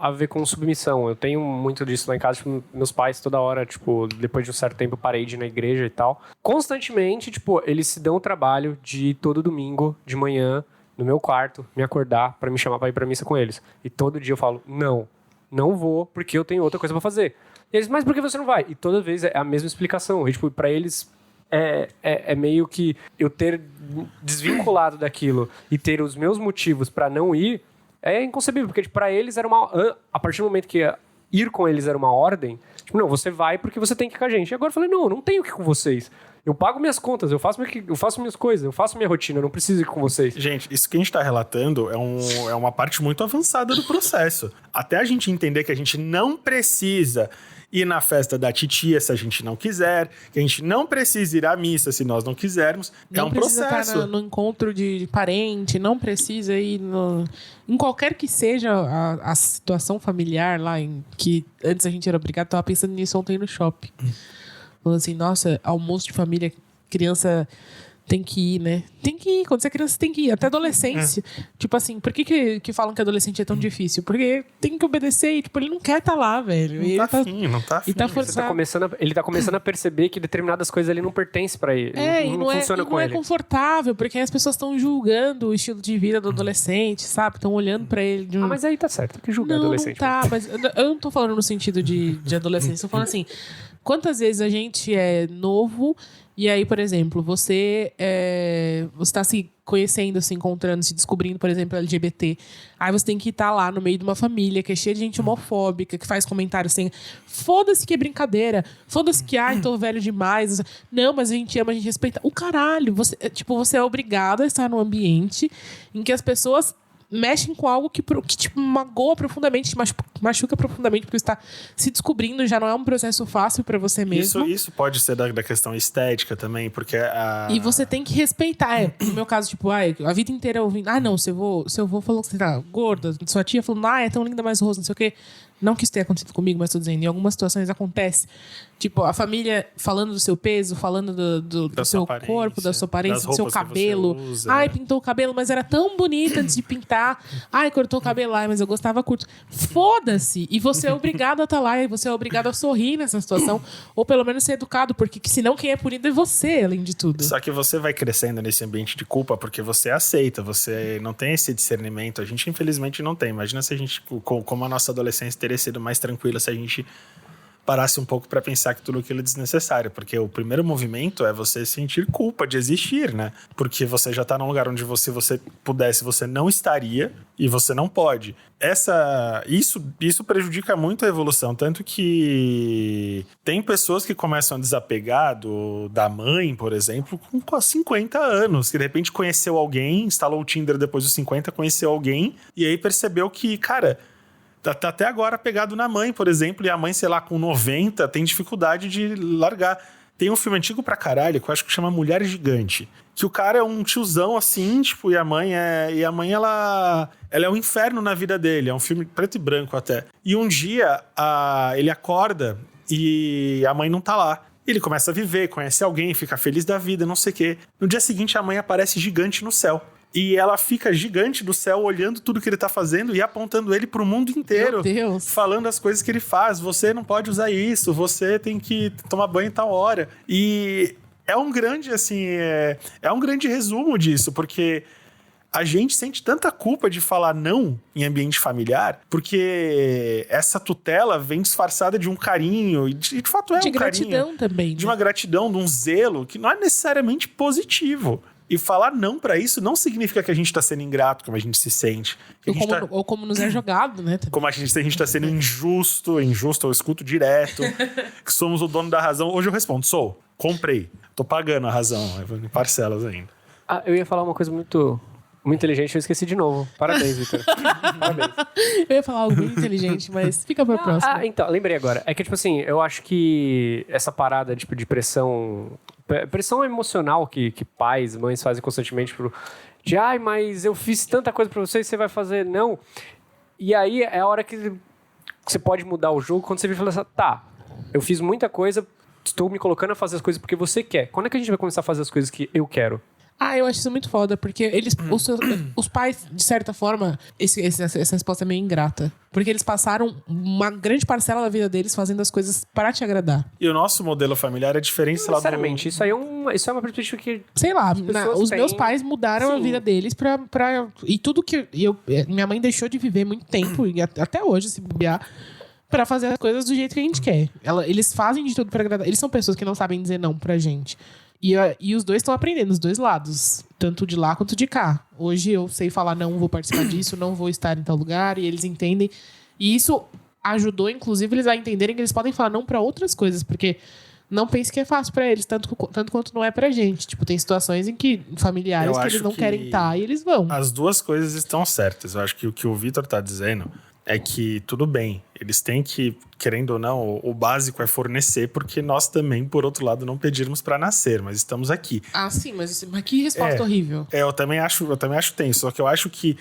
[SPEAKER 1] a ver com submissão. Eu tenho muito disso lá em casa. Tipo, meus pais toda hora, tipo, depois de um certo tempo eu parei de ir na igreja e tal. Constantemente, tipo, eles se dão o trabalho de ir todo domingo de manhã no meu quarto, me acordar pra me chamar pra ir pra missa com eles. E todo dia eu falo, não vou, porque eu tenho outra coisa pra fazer. E eles, mas por que você não vai? E toda vez é a mesma explicação. E, tipo, pra eles é meio que eu ter desvinculado daquilo e ter os meus motivos pra não ir é inconcebível, porque tipo, pra eles era a partir do momento que ir com eles era uma ordem, tipo, não, você vai porque você tem que ir com a gente. E agora eu falei, não, eu não tenho que ir com vocês. Eu pago minhas contas, eu faço minhas coisas, eu faço minha rotina, eu não preciso ir com vocês.
[SPEAKER 3] Gente, isso que a gente tá relatando é uma parte muito avançada do processo. Até a gente entender que a gente não precisa ir na festa da titia se a gente não quiser, que a gente não precisa ir à missa se nós não quisermos. É um processo.
[SPEAKER 2] Não precisa estar no encontro de parente, não precisa ir em qualquer que seja a situação familiar lá, que antes a gente era obrigado, tava pensando nisso ontem no shopping. Falando assim, nossa, almoço de família, criança tem que ir, né? Tem que ir. Quando você é criança, tem que ir. Até adolescência. Tipo assim, por que falam que adolescente é tão difícil? Porque tem que obedecer e, tipo, ele não quer estar lá, velho.
[SPEAKER 3] Não tá afim, não tá afim.
[SPEAKER 2] E tá
[SPEAKER 1] Ele tá começando a perceber que determinadas coisas ali não pertencem pra ele. Não funciona com ele.
[SPEAKER 2] Não é confortável, porque aí as pessoas estão julgando o estilo de vida do adolescente, sabe? Estão olhando pra ele de um...
[SPEAKER 1] mas aí tá certo. Tem que julgar
[SPEAKER 2] Não,
[SPEAKER 1] adolescente.
[SPEAKER 2] não tá, mas eu não tô falando no sentido de adolescência. Eu tô falando assim, quantas vezes a gente é novo e aí, por exemplo, você tá se conhecendo, se encontrando, se descobrindo, por exemplo, LGBT. Aí você tem que estar lá no meio de uma família que é cheia de gente homofóbica, que faz comentários assim, foda-se que é brincadeira, foda-se que, tô velho demais. Não, mas a gente ama, a gente respeita. O caralho, você é obrigado a estar num ambiente em que as pessoas mexem com algo que tipo, magoa profundamente, machuca profundamente, porque você está se descobrindo, já não é um processo fácil para você mesmo.
[SPEAKER 3] Isso pode ser da questão estética também, porque
[SPEAKER 2] E você tem que respeitar. No meu caso, tipo, a vida inteira ouvindo, não, seu avô falou que você tá gorda, sua tia falou, é tão linda mais rosa, não sei o quê. Não que isso tenha acontecido comigo, mas tô dizendo, em algumas situações acontece. Tipo, a família falando do seu peso, falando do seu corpo, da sua aparência, do seu cabelo. Pintou o cabelo, mas era tão bonita antes de pintar. Cortou o cabelo, mas eu gostava curto. Foda-se! E você é obrigado a estar lá, e você é obrigado a sorrir nessa situação, ou pelo menos ser educado, porque senão quem é punido é você, além de tudo.
[SPEAKER 3] Só que você vai crescendo nesse ambiente de culpa porque você aceita, você não tem esse discernimento. A gente, infelizmente, não tem. Imagina se a gente, como a nossa adolescência teria sido mais tranquila se a gente parasse um pouco para pensar que tudo aquilo é desnecessário, porque o primeiro movimento é você sentir culpa de existir, né? Porque você já tá num lugar onde você pudesse, você não estaria e você não pode. Isso prejudica muito a evolução, tanto que tem pessoas que começam a desapegar da mãe, por exemplo, com quase 50 anos, que de repente conheceu alguém, instalou o Tinder depois dos 50, conheceu alguém e aí percebeu que, cara, tá até agora pegado na mãe, por exemplo, e a mãe, sei lá, com 90, tem dificuldade de largar. Tem um filme antigo pra caralho, que eu acho que chama Mulher Gigante, que o cara é um tiozão assim, tipo, e a mãe ela é um inferno na vida dele, é um filme preto e branco até. E um dia, ele acorda e a mãe não tá lá. Ele começa a viver, conhece alguém, fica feliz da vida, não sei o quê. No dia seguinte, a mãe aparece gigante no céu. E ela fica gigante do céu, olhando tudo que ele tá fazendo e apontando ele pro mundo inteiro.
[SPEAKER 2] Meu Deus.
[SPEAKER 3] Falando as coisas que ele faz. Você não pode usar isso, você tem que tomar banho em tal hora. E é um grande, assim, é um grande resumo disso, porque a gente sente tanta culpa de falar não em ambiente familiar, porque essa tutela vem disfarçada de um carinho, e de fato é um carinho.
[SPEAKER 2] De gratidão também.
[SPEAKER 3] De uma gratidão, de um zelo, que não é necessariamente positivo. E falar não pra isso não significa que a gente tá sendo ingrato, como a gente se sente.
[SPEAKER 2] Ou como nos é jogado, né?
[SPEAKER 3] Como a gente tá sendo injusto, eu escuto direto, que somos o dono da razão. Hoje eu respondo, comprei, tô pagando a razão, em parcelas ainda.
[SPEAKER 1] Eu ia falar uma coisa muito inteligente, eu esqueci de novo. Parabéns, Vitor. Parabéns.
[SPEAKER 2] Eu ia falar algo muito inteligente, mas fica pra próxima.
[SPEAKER 1] Então, lembrei agora. É que, tipo assim, eu acho que essa parada, tipo, de pressão emocional que pais, mães fazem constantemente mas eu fiz tanta coisa pra você e você vai fazer não. E aí é a hora que você pode mudar o jogo quando você vira e fala assim, tá, eu fiz muita coisa, estou me colocando a fazer as coisas porque você quer. Quando é que a gente vai começar a fazer as coisas que eu quero?
[SPEAKER 2] Eu acho isso muito foda, porque os pais, de certa forma, essa resposta é meio ingrata. Porque eles passaram uma grande parcela da vida deles fazendo as coisas para te agradar.
[SPEAKER 3] E o nosso modelo familiar é diferente, sei lá,
[SPEAKER 1] sinceramente, isso é uma perspectiva que...
[SPEAKER 2] Sei lá, os meus pais mudaram a vida deles pra... E tudo que... minha mãe deixou de viver muito tempo, e até hoje, se bobear, pra fazer as coisas do jeito que a gente quer. Eles fazem de tudo pra agradar. Eles são pessoas que não sabem dizer não pra gente. E os dois estão aprendendo, os dois lados. Tanto de lá quanto de cá. Hoje eu sei falar, não vou participar disso, não vou estar em tal lugar. E eles entendem. E isso ajudou, inclusive, eles a entenderem que eles podem falar não pra outras coisas. Porque não pense que é fácil pra eles, tanto quanto não é pra gente. Tipo, tem situações em que familiares que eles não querem estar e eles vão.
[SPEAKER 3] As duas coisas estão certas. Eu acho que o que o Vitor tá dizendo é que, tudo bem, eles têm que, querendo ou não, o básico é fornecer, porque nós também, por outro lado, não pedirmos para nascer, mas estamos aqui.
[SPEAKER 2] Ah, sim, mas que resposta horrível.
[SPEAKER 3] Eu também acho tenso, só que eu acho que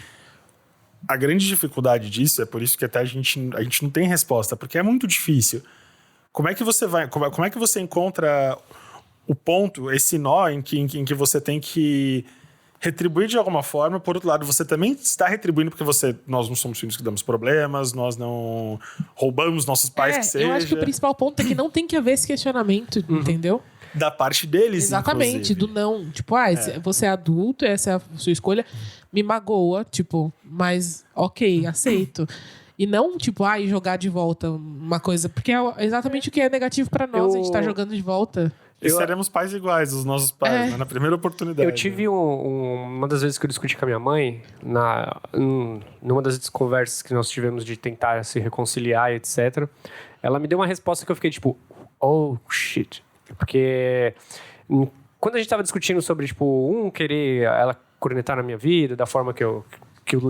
[SPEAKER 3] a grande dificuldade disso, é por isso que até a gente não tem resposta, porque é muito difícil. Como é que você encontra o ponto, esse nó em que você tem que retribuir de alguma forma? Por outro lado, você também está retribuindo porque nós não somos filhos que damos problemas, nós não roubamos nossos pais, que seja.
[SPEAKER 2] Eu acho que o principal ponto é que não tem que haver esse questionamento, entendeu?
[SPEAKER 3] Da parte deles,
[SPEAKER 2] exatamente,
[SPEAKER 3] inclusive.
[SPEAKER 2] do não. Tipo, você é adulto, essa é a sua escolha, me magoa, tipo, mas ok, aceito. E não, tipo, jogar de volta uma coisa, porque é exatamente o que é negativo pra nós, a gente tá jogando de volta.
[SPEAKER 3] E seremos pais iguais, os nossos pais, né? Na primeira oportunidade.
[SPEAKER 1] Eu tive uma das vezes que eu discuti com a minha mãe, numa das conversas que nós tivemos de tentar se reconciliar, etc. Ela me deu uma resposta que eu fiquei tipo, oh, shit. Porque quando a gente tava discutindo sobre, tipo, querer ela cornetar na minha vida, da forma que eu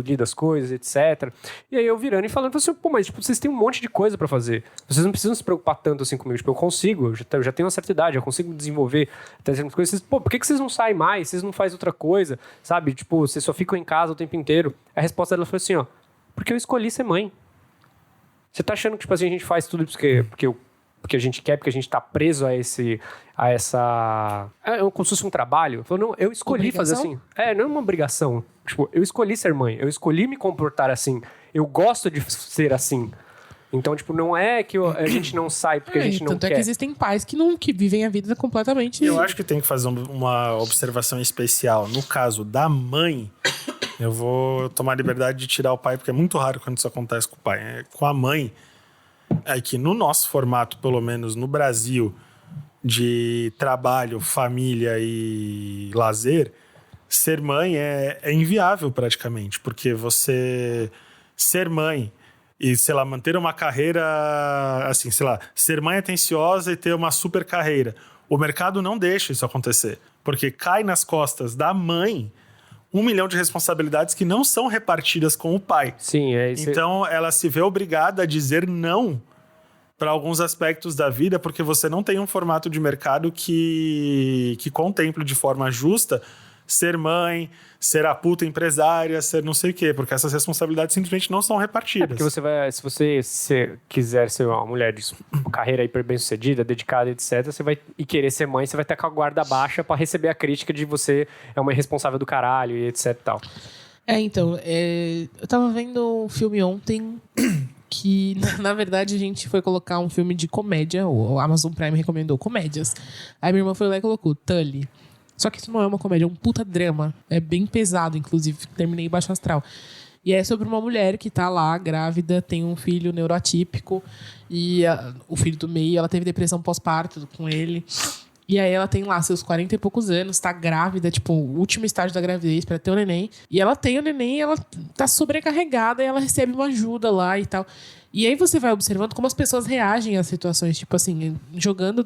[SPEAKER 1] lido as coisas, etc. E aí eu virando e falando assim, pô, mas tipo, vocês têm um monte de coisa pra fazer. Vocês não precisam se preocupar tanto assim comigo. Tipo, eu consigo, eu já tenho uma certa idade, eu consigo desenvolver até certas coisas. Pô, por que vocês não saem mais? Vocês não fazem outra coisa? Sabe? Tipo, vocês só ficam em casa o tempo inteiro. A resposta dela foi assim, ó, porque eu escolhi ser mãe. Você tá achando que, tipo assim, a gente faz tudo porque a gente quer, porque a gente tá preso a essa... como se fosse um trabalho. Eu falo, não, eu escolhi
[SPEAKER 2] obrigação?
[SPEAKER 1] fazer assim. Não é uma obrigação. Tipo, eu escolhi ser mãe. Eu escolhi me comportar assim. Eu gosto de ser assim. Então, tipo, não é que a gente não sai porque a gente não
[SPEAKER 2] tanto
[SPEAKER 1] quer.
[SPEAKER 2] É que existem pais que vivem a vida completamente...
[SPEAKER 3] Eu acho que tem que fazer uma observação especial. No caso da mãe, eu vou tomar a liberdade de tirar o pai, porque é muito raro quando isso acontece com o pai. Com a mãe, é que no nosso formato, pelo menos no Brasil, de trabalho, família e lazer, ser mãe é inviável praticamente, porque você ser mãe e, sei lá, manter uma carreira assim, sei lá, ser mãe atenciosa e ter uma super carreira. O mercado não deixa isso acontecer, porque cai nas costas da mãe 1 milhão de responsabilidades que não são repartidas com o pai.
[SPEAKER 1] Sim, é isso.
[SPEAKER 3] Então, ela se vê obrigada a dizer não para alguns aspectos da vida, porque você não tem um formato de mercado que contemple de forma justa ser mãe, ser a puta empresária, ser não sei o quê, porque essas responsabilidades simplesmente não são repartidas.
[SPEAKER 1] Porque se você quiser ser uma mulher de carreira hiper bem-sucedida, dedicada, etc., você vai querer ser mãe, você vai estar com a guarda baixa pra receber a crítica de você é uma irresponsável do caralho e etc e tal.
[SPEAKER 2] Então, eu tava vendo um filme ontem que, na verdade, a gente foi colocar um filme de comédia, o Amazon Prime recomendou comédias. Aí minha irmã foi lá e colocou Tully. Só que isso não é uma comédia, é um puta drama. É bem pesado, inclusive. Terminei baixo astral. E é sobre uma mulher que tá lá, grávida, tem um filho neuroatípico. E o filho do meio, ela teve depressão pós-parto com ele. E aí ela tem lá seus 40 e poucos anos, tá grávida, tipo, o último estágio da gravidez pra ter o neném. E ela tem o neném e ela tá sobrecarregada e ela recebe uma ajuda lá e tal. E aí você vai observando como as pessoas reagem às situações, tipo assim, jogando...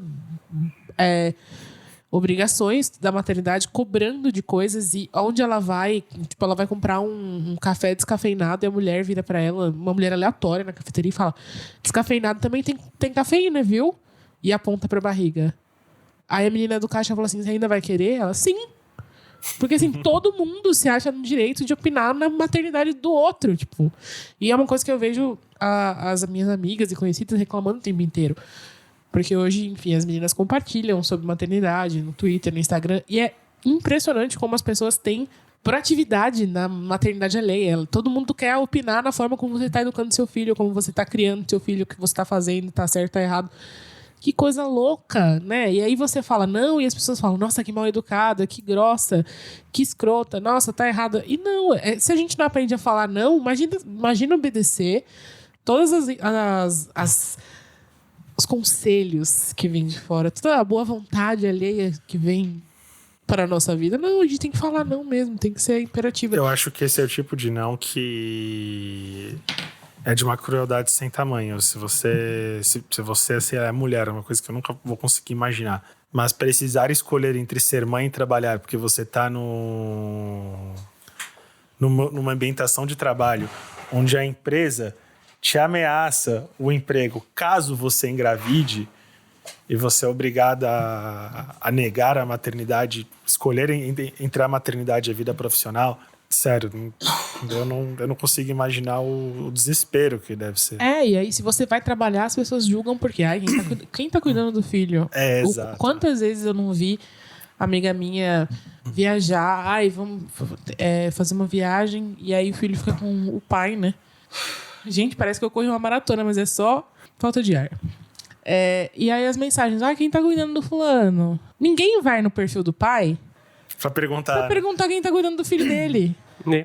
[SPEAKER 2] obrigações da maternidade, cobrando de coisas, e onde ela vai, tipo, ela vai comprar um café descafeinado e a mulher vira pra ela, uma mulher aleatória na cafeteria e fala, descafeinado também tem cafeína, viu? E aponta pra barriga. Aí a menina do caixa falou assim, você ainda vai querer? Ela, sim. Porque assim, todo mundo se acha no direito de opinar na maternidade do outro, tipo. E é uma coisa que eu vejo as minhas amigas e conhecidas reclamando o tempo inteiro. Porque hoje, enfim, as meninas compartilham sobre maternidade no Twitter, no Instagram. E é impressionante como as pessoas têm proatividade na maternidade alheia. Todo mundo quer opinar na forma como você está educando seu filho, como você está criando seu filho, o que você está fazendo, está certo, está errado. Que coisa louca, né? E aí você fala não, e as pessoas falam, nossa, que mal educada, que grossa, que escrota, nossa, tá errada. E não, se a gente não aprende a falar não, imagina obedecer todas os conselhos que vêm de fora, toda a boa vontade alheia que vem para a nossa vida. Não, a gente tem que falar não mesmo, tem que ser imperativo.
[SPEAKER 3] Eu acho que esse é o tipo de não que é de uma crueldade sem tamanho. Se você assim, é mulher, é uma coisa que eu nunca vou conseguir imaginar. Mas precisar escolher entre ser mãe e trabalhar, porque você tá numa ambientação de trabalho onde a empresa te ameaça o emprego caso você engravide e você é obrigada a negar a maternidade, escolher entre a maternidade e a vida profissional, sério, eu não consigo imaginar o desespero que deve ser.
[SPEAKER 2] E aí se você vai trabalhar, as pessoas julgam porque quem tá cuidando do filho?
[SPEAKER 3] Exato.
[SPEAKER 2] Quantas vezes eu não vi amiga minha viajar, vamos fazer uma viagem, e aí o filho fica com o pai, né? Gente, parece que eu corri uma maratona, mas é só falta de ar. E aí as mensagens, quem tá cuidando do fulano? Ninguém vai no perfil do pai
[SPEAKER 3] pra perguntar
[SPEAKER 2] quem tá cuidando do filho dele.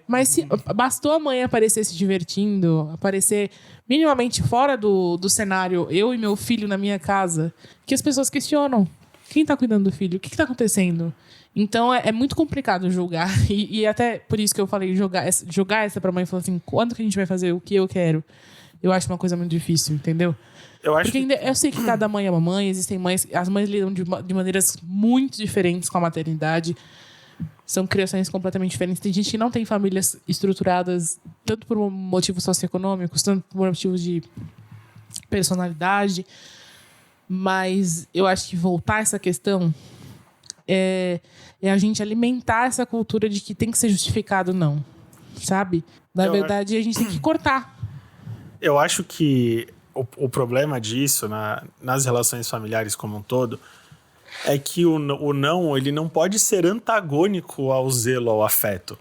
[SPEAKER 2] Mas se bastou a mãe aparecer se divertindo, aparecer minimamente fora do cenário, eu e meu filho na minha casa, que as pessoas questionam. Quem tá cuidando do filho? O que tá acontecendo? Então é muito complicado julgar. E até por isso que eu falei jogar essa pra mãe e falar assim, quando que a gente vai fazer o que eu quero? Eu acho uma coisa muito difícil, entendeu? Porque eu sei que cada mãe é uma mãe, existem mães... As mães lidam de maneiras muito diferentes com a maternidade. São criações completamente diferentes. Tem gente que não tem famílias estruturadas tanto por motivos socioeconômicos, tanto por motivos de personalidade. Mas eu acho que voltar essa questão é a gente alimentar essa cultura de que tem que ser justificado, não. Sabe? Na verdade, a gente tem que cortar.
[SPEAKER 3] Eu acho que o problema disso nas relações familiares como um todo é que o não, ele não pode ser antagônico ao zelo, ao afeto.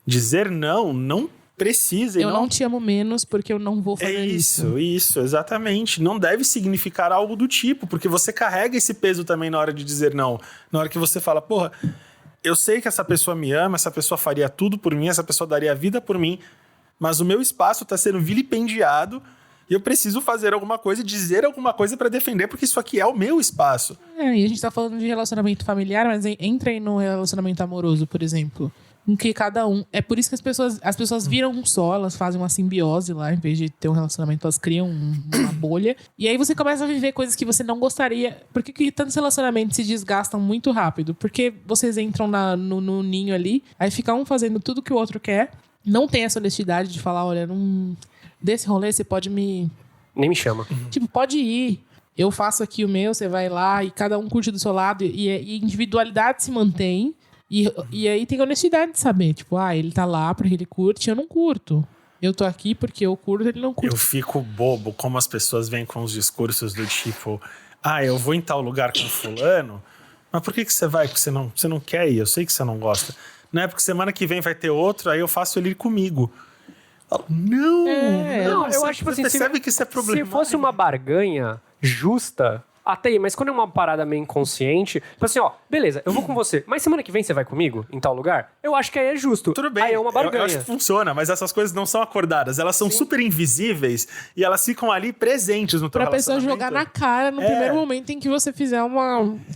[SPEAKER 3] Dizer não precisa...
[SPEAKER 2] Eu não te amo menos porque eu não vou fazer isso.
[SPEAKER 3] Isso, exatamente. Não deve significar algo do tipo, porque você carrega esse peso também na hora de dizer não. Na hora que você fala, porra, eu sei que essa pessoa me ama, essa pessoa faria tudo por mim, essa pessoa daria a vida por mim, mas o meu espaço está sendo vilipendiado e eu preciso fazer alguma coisa e dizer alguma coisa para defender, porque isso aqui é o meu espaço.
[SPEAKER 2] E a gente tá falando de relacionamento familiar, mas entra aí no relacionamento amoroso, por exemplo. Em que cada um... É por isso que as pessoas viram um só, elas fazem uma simbiose lá, em vez de ter um relacionamento, elas criam uma bolha. E aí você começa a viver coisas que você não gostaria. Por que tantos relacionamentos se desgastam muito rápido? Porque vocês entram no ninho ali, aí fica um fazendo tudo que o outro quer, não tem essa honestidade de falar, olha, desse rolê você pode me...
[SPEAKER 1] Nem me chama.
[SPEAKER 2] Tipo, pode ir. Eu faço aqui o meu, você vai lá e cada um curte do seu lado. E individualidade se mantém. E aí tem honestidade de saber. Tipo, ele tá lá porque ele curte, eu não curto. Eu tô aqui porque eu curto, ele não curte.
[SPEAKER 3] Eu fico bobo como as pessoas vêm com os discursos do tipo... eu vou em tal lugar com fulano. Mas por que você vai? Porque você não quer ir. Eu sei que você não gosta. Não é porque semana que vem vai ter outro, aí eu faço ele ir comigo. Não,
[SPEAKER 1] eu acho que
[SPEAKER 3] você percebe que isso é problema.
[SPEAKER 1] Se fosse uma barganha justa, até aí, mas quando é uma parada meio inconsciente, tipo assim, beleza, eu vou com você, mas semana que vem você vai comigo em tal lugar? Eu acho que aí é justo.
[SPEAKER 3] Tudo bem,
[SPEAKER 1] aí é uma barganha.
[SPEAKER 3] Eu acho que funciona, mas essas coisas não são acordadas, elas são super invisíveis e elas ficam ali presentes no teu relacionamento.
[SPEAKER 2] Pra pessoa jogar na cara no primeiro momento em que você fizer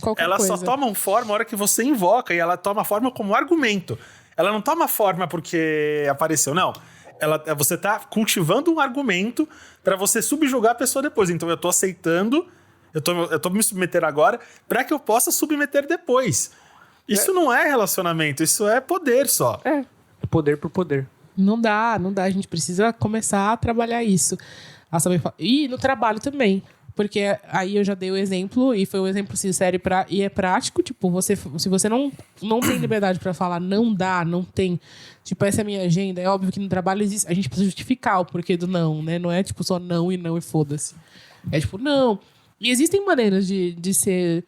[SPEAKER 2] qualquer coisa.
[SPEAKER 3] Elas só tomam forma na hora que você invoca e ela toma forma como argumento. Ela não toma forma porque apareceu, não. Você tá cultivando um argumento pra você subjugar a pessoa depois. Então eu tô aceitando, eu tô me submetendo agora pra que eu possa submeter depois. Isso não é relacionamento, isso é poder só.
[SPEAKER 1] É poder por poder.
[SPEAKER 2] Não dá. A gente precisa começar a trabalhar isso. E no trabalho também. Porque aí eu já dei o exemplo, e foi um exemplo sincero e é prático. Tipo, se você não tem liberdade pra falar, não dá, não tem. Tipo, essa é a minha agenda. É óbvio que no trabalho existe, a gente precisa justificar o porquê do não, né? Não é tipo só não e foda-se. É tipo, não. E existem maneiras de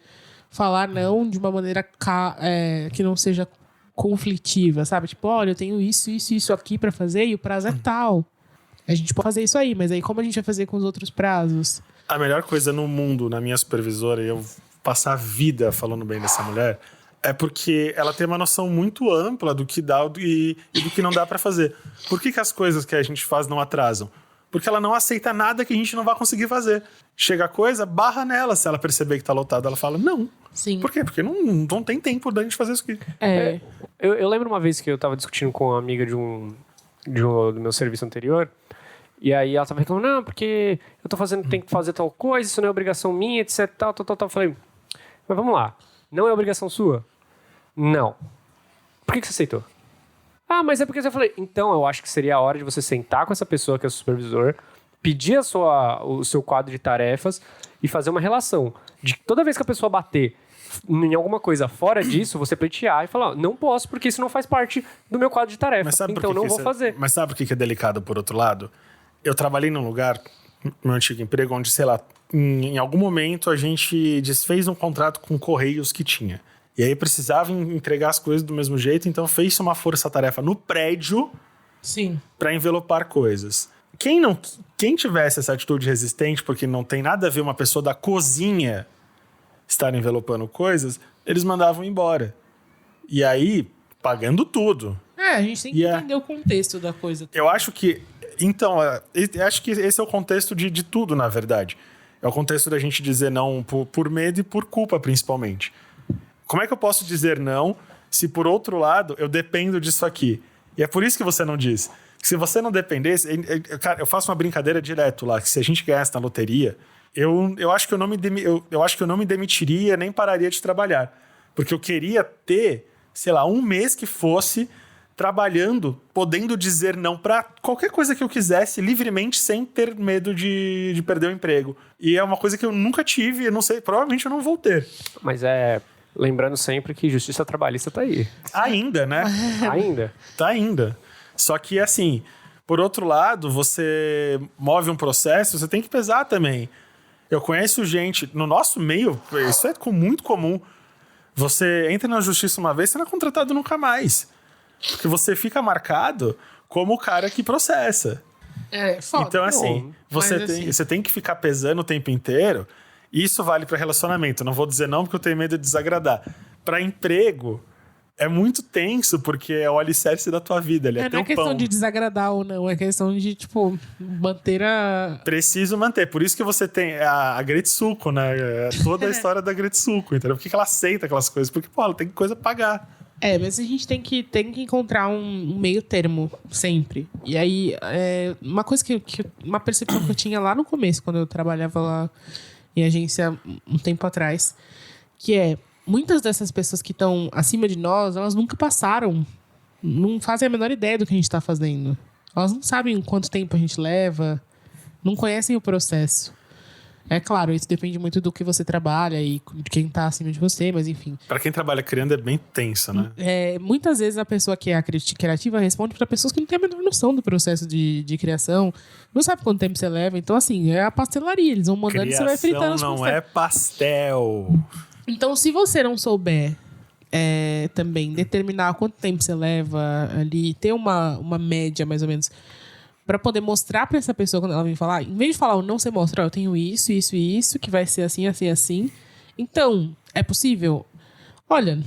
[SPEAKER 2] falar não de uma maneira que não seja conflitiva, sabe? Tipo, olha, eu tenho isso aqui pra fazer e o prazo é tal. A gente pode fazer isso aí, mas aí como a gente vai fazer com os outros prazos?
[SPEAKER 3] A melhor coisa no mundo, na minha supervisora, e eu passar a vida falando bem dessa mulher, é porque ela tem uma noção muito ampla do que dá e do que não dá pra fazer. Por que as coisas que a gente faz não atrasam? Porque ela não aceita nada que a gente não vai conseguir fazer. Chega a coisa, barra nela. Se ela perceber que tá lotado, ela fala não.
[SPEAKER 2] Sim.
[SPEAKER 3] Por quê? Porque não tem tempo da gente fazer isso aqui.
[SPEAKER 1] Eu lembro uma vez que eu tava discutindo com uma amiga do meu serviço anterior. E aí ela tava reclamando, não, porque eu tenho que fazer tal coisa, isso não é obrigação minha, etc, tal. Eu falei, mas vamos lá, não é obrigação sua? Não. Por que você aceitou? Mas é porque eu falei, então eu acho que seria a hora de você sentar com essa pessoa que é o supervisor pedir o seu quadro de tarefas e fazer uma relação. De toda vez que a pessoa bater em alguma coisa fora disso, você pleitear e falar, ó, não posso porque isso não faz parte do meu quadro de tarefas, então não vou fazer.
[SPEAKER 3] Mas sabe por que é delicado por outro lado? Eu trabalhei num lugar, no meu antigo emprego, onde, sei lá, em algum momento a gente desfez um contrato com Correios que tinha. E aí precisava entregar as coisas do mesmo jeito, então fez uma força-tarefa no prédio para envelopar coisas. Quem tivesse essa atitude resistente, porque não tem nada a ver uma pessoa da cozinha estar envelopando coisas, eles mandavam embora. E aí, pagando tudo.
[SPEAKER 2] A gente tem que entender o contexto da coisa.
[SPEAKER 3] Eu acho que... Então, eu acho que esse é o contexto de tudo, na verdade. É o contexto da gente dizer não por medo e por culpa, principalmente. Como é que eu posso dizer não se, por outro lado, eu dependo disso aqui? E é por isso que você não diz. Se você não dependesse... Cara, eu faço uma brincadeira direto lá, que se a gente ganhasse na loteria... Eu acho que eu não me demitiria, nem pararia de trabalhar. Porque eu queria ter, sei lá, um mês que fosse trabalhando, podendo dizer não para qualquer coisa que eu quisesse, livremente, sem ter medo de perder o emprego. E é uma coisa que eu nunca tive, eu não sei, provavelmente eu não vou ter.
[SPEAKER 1] Mas lembrando sempre que justiça trabalhista tá aí.
[SPEAKER 3] Ainda, né?
[SPEAKER 1] Ainda.
[SPEAKER 3] Tá ainda. Só que, assim, por outro lado, você move um processo, você tem que pesar também. Eu conheço gente, no nosso meio, isso é muito comum. Você entra na justiça uma vez, você não é contratado nunca mais. Porque você fica marcado como o cara que processa.
[SPEAKER 2] Foda.
[SPEAKER 3] Então, assim, você tem que ficar pesando o tempo inteiro. Isso vale para relacionamento. Não vou dizer não porque eu tenho medo de desagradar. Para emprego... É muito tenso, porque é o alicerce da tua vida. Não
[SPEAKER 2] é questão de desagradar ou não, é questão de, tipo, manter a...
[SPEAKER 3] Preciso manter. Por isso que você tem a Gretsuko, né? Toda a história da Gretsuko, entendeu? Por que ela aceita aquelas coisas? Porque, pô, ela tem coisa pra pagar.
[SPEAKER 2] Mas a gente tem que encontrar um meio termo, sempre. E aí, uma coisa uma percepção que eu tinha lá no começo, quando eu trabalhava lá em agência um tempo atrás, que muitas dessas pessoas que estão acima de nós, elas nunca passaram, não fazem a menor ideia do que a gente está fazendo. Elas não sabem quanto tempo a gente leva, não conhecem o processo. É claro, isso depende muito do que você trabalha e de quem está acima de você, mas enfim.
[SPEAKER 3] Para quem trabalha criando é bem tenso, né?
[SPEAKER 2] Muitas vezes a pessoa que é a criativa responde para pessoas que não têm a menor noção do processo de criação, não sabe quanto tempo você leva. Então, assim, é a pastelaria, eles vão mandando e você vai fritando.
[SPEAKER 3] Não é pastel.
[SPEAKER 2] Então, se você não souber também determinar quanto tempo você leva ali, ter uma média, mais ou menos, para poder mostrar para essa pessoa quando ela vem falar, em vez de falar, não, você mostra, eu tenho isso, isso e isso, que vai ser assim, assim, assim. Então, é possível? Olha,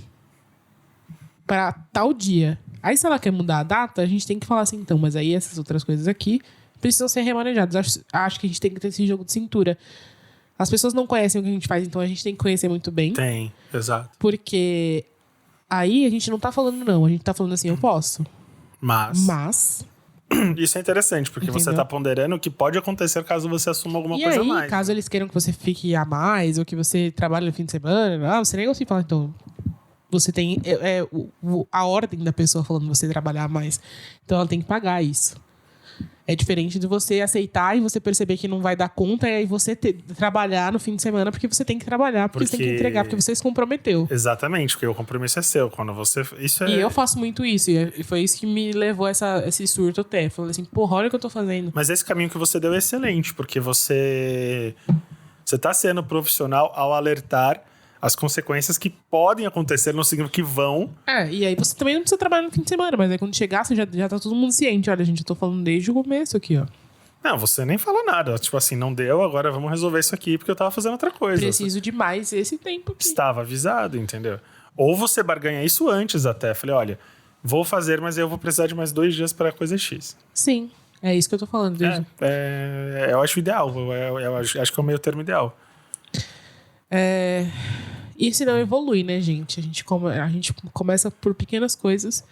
[SPEAKER 2] para tal dia. Aí, se ela quer mudar a data, a gente tem que falar assim, então, mas aí essas outras coisas aqui precisam ser remanejadas. Acho que a gente tem que ter esse jogo de cintura. As pessoas não conhecem o que a gente faz, então a gente tem que conhecer muito bem.
[SPEAKER 3] Tem, exato.
[SPEAKER 2] Porque aí a gente não tá falando não, a gente tá falando assim, eu posso. Mas...
[SPEAKER 3] Isso é interessante, porque Entendeu? Você tá ponderando o que pode acontecer caso você assuma alguma coisa a mais.
[SPEAKER 2] E caso eles queiram que você fique a mais, ou que você trabalhe no fim de semana, você nem consegue falar, então... Você tem a ordem da pessoa falando você trabalhar a mais. Então ela tem que pagar isso. É diferente de você aceitar e você perceber que não vai dar conta e aí você trabalhar no fim de semana porque você tem que trabalhar, porque você tem que entregar, porque você se comprometeu.
[SPEAKER 3] Exatamente, porque o compromisso é seu. Quando você...
[SPEAKER 2] E eu faço muito isso. E foi isso que me levou a esse surto até. Falei assim, porra, olha o que eu tô fazendo.
[SPEAKER 3] Mas esse caminho que você deu é excelente, porque você tá sendo profissional ao alertar as consequências que podem acontecer, não significa que vão.
[SPEAKER 2] E aí você também não precisa trabalhar no fim de semana, mas aí quando chegar, você já tá todo mundo ciente. Olha, gente, eu tô falando desde o começo aqui, ó.
[SPEAKER 3] Não, você nem fala nada. Tipo assim, não deu, agora vamos resolver isso aqui, porque eu tava fazendo outra coisa.
[SPEAKER 2] Preciso de mais esse tempo aqui.
[SPEAKER 3] Estava avisado, entendeu? Ou você barganha isso antes até. Falei, olha, vou fazer, mas eu vou precisar de mais 2 dias para coisa X.
[SPEAKER 2] Sim, é isso que eu tô falando.
[SPEAKER 3] Eu acho ideal. Eu acho que é o meio termo ideal.
[SPEAKER 2] E se não evolui, né, gente? A gente começa por pequenas coisas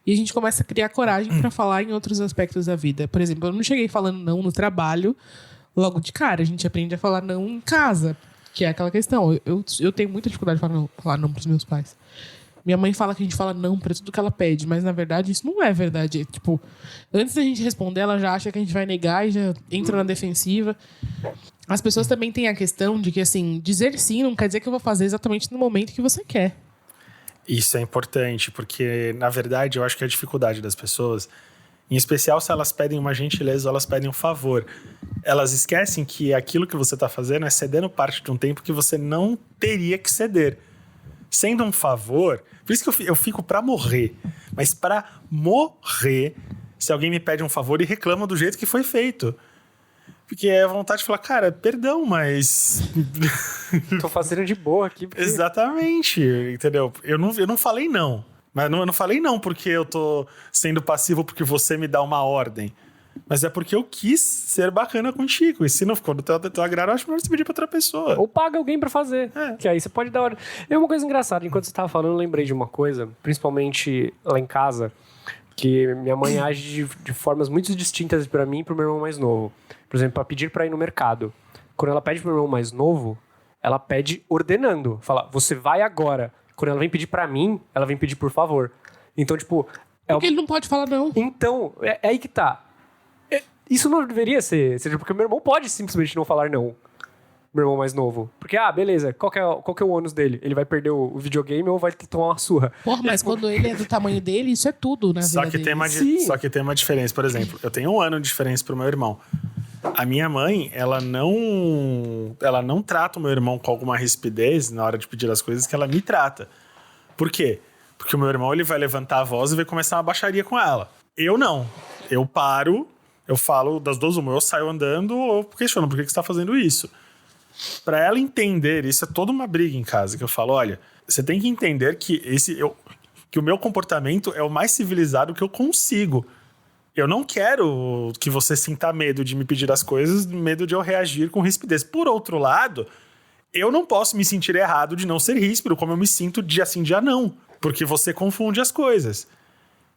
[SPEAKER 2] e a gente começa a criar coragem pra falar em outros aspectos da vida. Por exemplo, eu não cheguei falando não no trabalho logo de cara. A gente aprende a falar não em casa, que é aquela questão. Eu tenho muita dificuldade de falar não pros meus pais. Minha mãe fala que a gente fala não pra tudo que ela pede, mas na verdade isso não é verdade. Tipo, antes da gente responder, ela já acha que a gente vai negar e já entra na defensiva. As pessoas também têm a questão de que, assim, dizer sim não quer dizer que eu vou fazer exatamente no momento que você quer.
[SPEAKER 3] Isso é importante, porque, na verdade, eu acho que a dificuldade das pessoas, em especial se elas pedem uma gentileza ou elas pedem um favor, elas esquecem que aquilo que você está fazendo é cedendo parte de um tempo que você não teria que ceder. Sendo um favor, por isso que eu fico pra morrer, mas pra morrer, se alguém me pede um favor e reclama do jeito que foi feito. Porque é a vontade de falar, cara, perdão, mas...
[SPEAKER 1] Tô fazendo de boa aqui. Porque...
[SPEAKER 3] Exatamente, entendeu? Eu não falei não. Mas eu não falei não porque eu tô sendo passivo porque você me dá uma ordem. Mas é porque eu quis ser bacana contigo. E se não ficou do teu agrado, eu acho melhor você pedir pra outra pessoa.
[SPEAKER 1] Ou paga alguém pra fazer. Que aí você pode dar ordem. É uma coisa engraçada. Enquanto você tava falando, eu lembrei de uma coisa. Principalmente lá em casa. Que minha mãe age de formas muito distintas pra mim e pro meu irmão mais novo. Por exemplo, pra pedir pra ir no mercado. Quando ela pede pro meu irmão mais novo, ela pede ordenando. Fala, você vai agora. Quando ela vem pedir pra mim, ela vem pedir por favor. Então, tipo...
[SPEAKER 2] Porque ele não pode falar não.
[SPEAKER 1] Então, é aí que tá. Isso não deveria ser... Porque meu irmão pode simplesmente não falar não. Meu irmão mais novo. Porque, beleza, qual que é o ônus dele? Ele vai perder o videogame ou vai tomar uma surra?
[SPEAKER 2] Porra, mas quando ele é do tamanho dele, isso é tudo na vida dele.
[SPEAKER 3] Só que tem uma diferença. Por exemplo, eu tenho 1 ano de diferença pro meu irmão. A minha mãe, ela não trata o meu irmão com alguma rispidez na hora de pedir as coisas que ela me trata. Por quê? Porque o meu irmão, ele vai levantar a voz e vai começar uma baixaria com ela. Eu não. Eu paro, eu falo das duas uma. Eu saio andando ou questiono por que você tá fazendo isso. Pra ela entender, isso é toda uma briga em casa, que eu falo, olha, você tem que entender que o meu comportamento é o mais civilizado que eu consigo. Eu não quero que você sinta medo de me pedir as coisas, medo de eu reagir com rispidez. Por outro lado, eu não posso me sentir errado de não ser ríspido, como eu me sinto dia sim, dia não. Porque você confunde as coisas.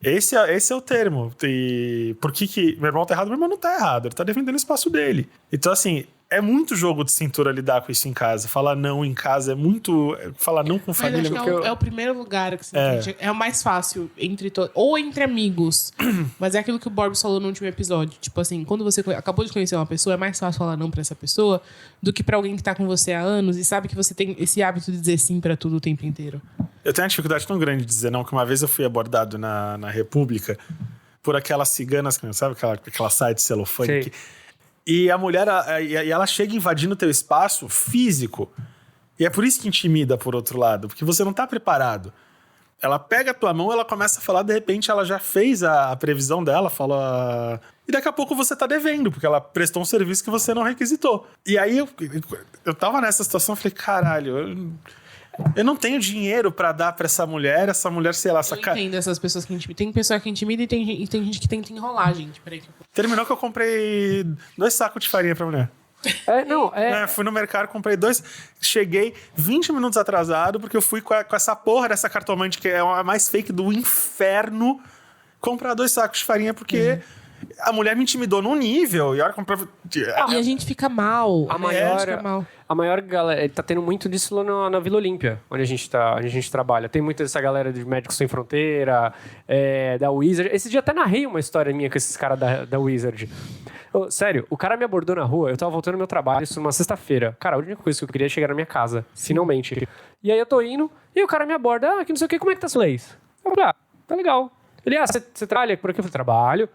[SPEAKER 3] Esse é o termo. E por que meu irmão tá errado? Meu irmão não tá errado. Ele tá defendendo o espaço dele. Então, assim, é muito jogo de cintura lidar com isso em casa. Falar não em casa é muito... Falar não com família...
[SPEAKER 2] Mas acho que é o primeiro lugar que você é o mais fácil entre todos. Ou entre amigos. Mas é aquilo que o Borbs falou no último episódio. Tipo assim, quando você acabou de conhecer uma pessoa, é mais fácil falar não pra essa pessoa do que pra alguém que tá com você há anos e sabe que você tem esse hábito de dizer sim pra tudo o tempo inteiro.
[SPEAKER 3] Eu tenho uma dificuldade tão grande de dizer não, que uma vez eu fui abordado na República por aquelas ciganas, sabe aquela saia de celofane? E a mulher, ela chega invadindo o teu espaço físico. E é por isso que intimida, por outro lado, porque você não tá preparado. Ela pega a tua mão, ela começa a falar, de repente ela já fez a previsão dela, fala... E daqui a pouco você tá devendo, porque ela prestou um serviço que você não requisitou. E aí eu tava nessa situação, falei, caralho... Eu não tenho dinheiro pra dar pra essa mulher, sei lá...
[SPEAKER 2] Eu entendo essas pessoas que intimidam. Tem pessoa que intimida e tem gente que tenta enrolar, gente. Peraí.
[SPEAKER 3] Terminou que eu comprei 2 sacos de farinha pra mulher. Fui no mercado, comprei 2... Cheguei 20 minutos atrasado, porque eu fui com essa porra dessa cartomante, que é a mais fake do inferno, comprar 2 sacos de farinha, porque... A mulher me intimidou num nível, e a hora que eu comprava...
[SPEAKER 2] E a gente fica mal.
[SPEAKER 1] A maior galera... Tá tendo muito disso lá na Vila Olímpia, onde a gente trabalha. Tem muita dessa galera de Médicos Sem Fronteira, da Wizard. Esse dia até narrei uma história minha com esses caras da Wizard. Sério, o cara me abordou na rua, eu tava voltando ao meu trabalho, isso numa sexta-feira. Cara, a única coisa que eu queria é chegar na minha casa, finalmente. E aí eu tô indo, e o cara me aborda, que não sei o que, como é que tá seu inglês? Eu falei, tá legal. Ele, você trabalha por aqui? Eu falei, trabalho.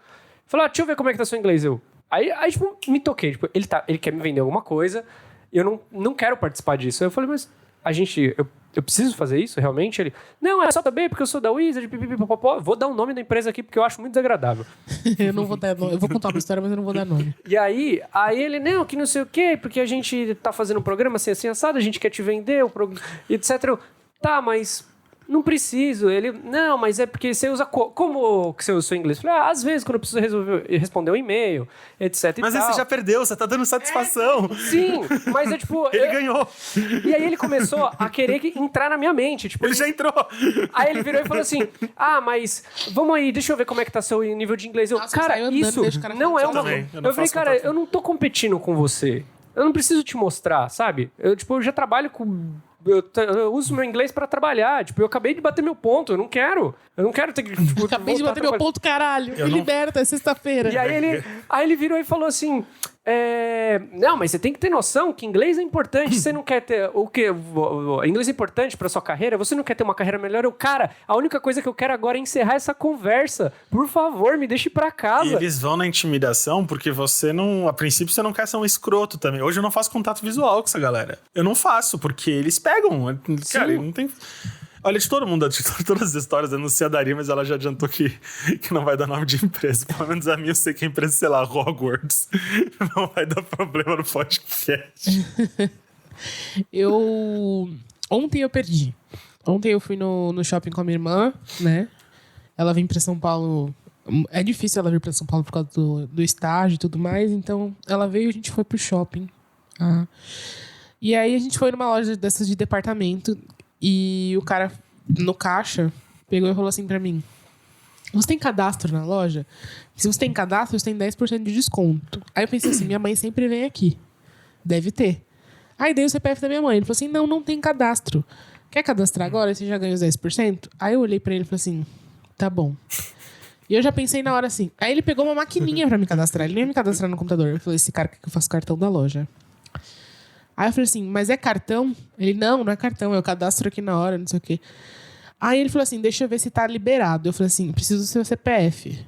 [SPEAKER 1] Falei, deixa eu ver como é que tá seu inglês. Aí tipo, me toquei. Tipo, ele quer me vender alguma coisa e eu não quero participar disso. Eu falei, mas eu preciso fazer isso realmente? Ele, não, é só também porque eu sou da Wizard, pipipipopopó. Vou dar o nome da empresa aqui porque eu acho muito desagradável.
[SPEAKER 2] Eu não vou dar nome. Eu vou contar uma história, mas eu não vou dar nome.
[SPEAKER 1] E aí ele, não, que não sei o quê, porque a gente tá fazendo um programa assim assado, a gente quer te vender, etc. Tá, mas... Não preciso. Ele, não, mas é porque você usa... Como que você usa o seu inglês? Eu falei, às vezes, quando eu preciso responder um e-mail, etc.
[SPEAKER 3] Mas aí você já perdeu, você tá dando satisfação.
[SPEAKER 1] Sim, mas é tipo...
[SPEAKER 3] Ele ganhou.
[SPEAKER 1] E aí ele começou a querer entrar na minha mente. Tipo,
[SPEAKER 3] ele já entrou.
[SPEAKER 1] Aí ele virou e falou assim, mas vamos aí, deixa eu ver como é que tá seu nível de inglês. Cara, isso não é uma... Eu falei, cara, eu não tô competindo com você. Eu não preciso te mostrar, sabe? Eu já trabalho com eu uso meu inglês pra trabalhar. Tipo, eu acabei de bater meu ponto. Eu não quero ter que... Tipo,
[SPEAKER 2] Acabei de
[SPEAKER 1] voltar a
[SPEAKER 2] bater meu
[SPEAKER 1] trabalhar.
[SPEAKER 2] ponto, caralho. Me
[SPEAKER 3] não-
[SPEAKER 2] liberta, é sexta-feira.
[SPEAKER 1] E aí ele virou e falou assim... não, mas você tem que ter noção que inglês é importante. Você não quer ter... O quê? Inglês é importante pra sua carreira? Você não quer ter uma carreira melhor? Cara, a única coisa que eu quero agora é encerrar essa conversa. Por favor, me deixe pra
[SPEAKER 3] E
[SPEAKER 1] casa.
[SPEAKER 3] eles vão na intimidação porque você não... A princípio, você não quer ser um escroto também. Hoje eu não faço contato visual com essa galera. Eu não faço, porque eles pegam. Cara, não tem... Olha, de todo mundo, de todas as histórias, eu não sei a Dari, mas ela já adiantou que não vai dar nome de empresa. Pelo menos a minha, eu sei que a empresa, sei lá, Hogwarts. Não vai dar problema no podcast.
[SPEAKER 2] Ontem eu perdi. Ontem eu fui no shopping com a minha irmã, né? Ela vem pra São Paulo. É difícil ela vir pra São Paulo por causa do estágio e tudo mais. Então ela veio e a gente foi pro shopping. E aí a gente foi numa loja dessas de departamento. E o cara no caixa pegou e falou assim pra mim: você tem cadastro na loja? Se você tem cadastro, você tem 10% de desconto. Aí eu pensei assim, minha mãe sempre vem aqui. Deve ter. Aí dei o CPF da minha mãe. Ele falou assim, não tem cadastro. Quer cadastrar agora? Você já ganha os 10%? Aí eu olhei pra ele e falei assim, tá bom. E eu já pensei na hora assim. Aí ele pegou uma maquininha pra me cadastrar. Ele nem ia me cadastrar no computador. Eu falei, esse cara quer que eu faça cartão da loja. Aí eu falei assim, mas é cartão? Ele, não é cartão, eu cadastro aqui na hora, não sei o quê. Aí ele falou assim, deixa eu ver se tá liberado. Eu falei assim, preciso do seu CPF.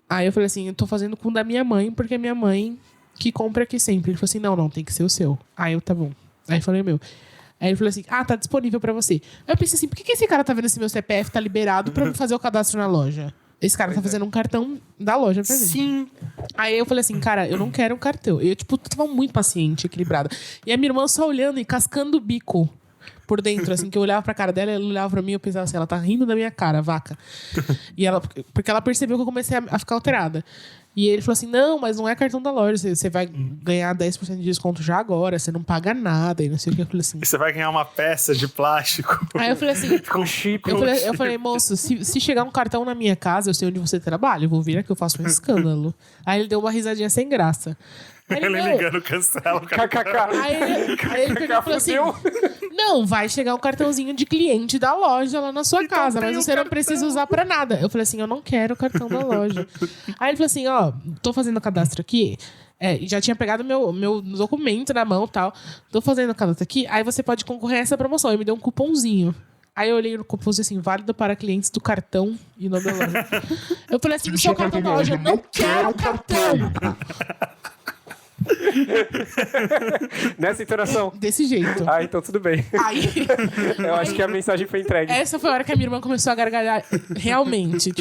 [SPEAKER 2] Aí eu falei assim, eu tô fazendo com o da minha mãe, porque é minha mãe que compra aqui sempre. Ele falou assim, não, tem que ser o seu. Aí eu, tá bom. Aí eu falei, meu. Aí ele falou assim, tá disponível pra você. Aí eu pensei assim, por que esse cara tá vendo se meu CPF tá liberado pra me fazer o cadastro na loja? Esse cara tá fazendo um cartão da loja pra mim.
[SPEAKER 3] Sim.
[SPEAKER 2] Aí eu falei assim, cara, eu não quero um cartão. Eu, tava muito paciente, equilibrada. E a minha irmã só olhando e cascando o bico por dentro, assim, que eu olhava pra cara dela, ela olhava pra mim e eu pensava assim, ela tá rindo da minha cara, vaca. E ela, porque ela percebeu que eu comecei a ficar alterada. E ele falou assim, não, mas não é cartão da loja, você vai ganhar 10% de desconto já agora, você não paga nada, e não sei o que. Eu falei assim...
[SPEAKER 3] E você vai ganhar uma peça de plástico.
[SPEAKER 2] Aí eu falei assim...
[SPEAKER 3] Com chip.
[SPEAKER 2] Eu falei, moço, se chegar um cartão na minha casa, eu sei onde você trabalha, eu vou vir aqui, eu faço um escândalo. Aí ele deu uma risadinha sem graça. Aí
[SPEAKER 3] Ele ligando, cancela o cartão.
[SPEAKER 2] Aí ele pegou e falou assim... Não, vai chegar um cartãozinho de cliente da loja lá na sua casa, mas você não precisa usar pra nada. Eu falei assim, eu não quero o cartão da loja. Aí ele falou assim, tô fazendo o cadastro aqui... já tinha pegado meu documento na mão e tal. Tô fazendo o cadastro aqui. Aí você pode concorrer a essa promoção. Ele me deu um cupomzinho. Aí eu olhei no cupom assim, válido para clientes do cartão e nome da loja. Eu falei assim, isso é o cartão da loja. Eu não quero o cartão.
[SPEAKER 1] Nessa interação.
[SPEAKER 2] Desse jeito.
[SPEAKER 1] Então tudo bem.
[SPEAKER 2] Aí,
[SPEAKER 1] Eu acho que a mensagem foi entregue.
[SPEAKER 2] essa foi a hora que a minha irmã começou a gargalhar. Realmente,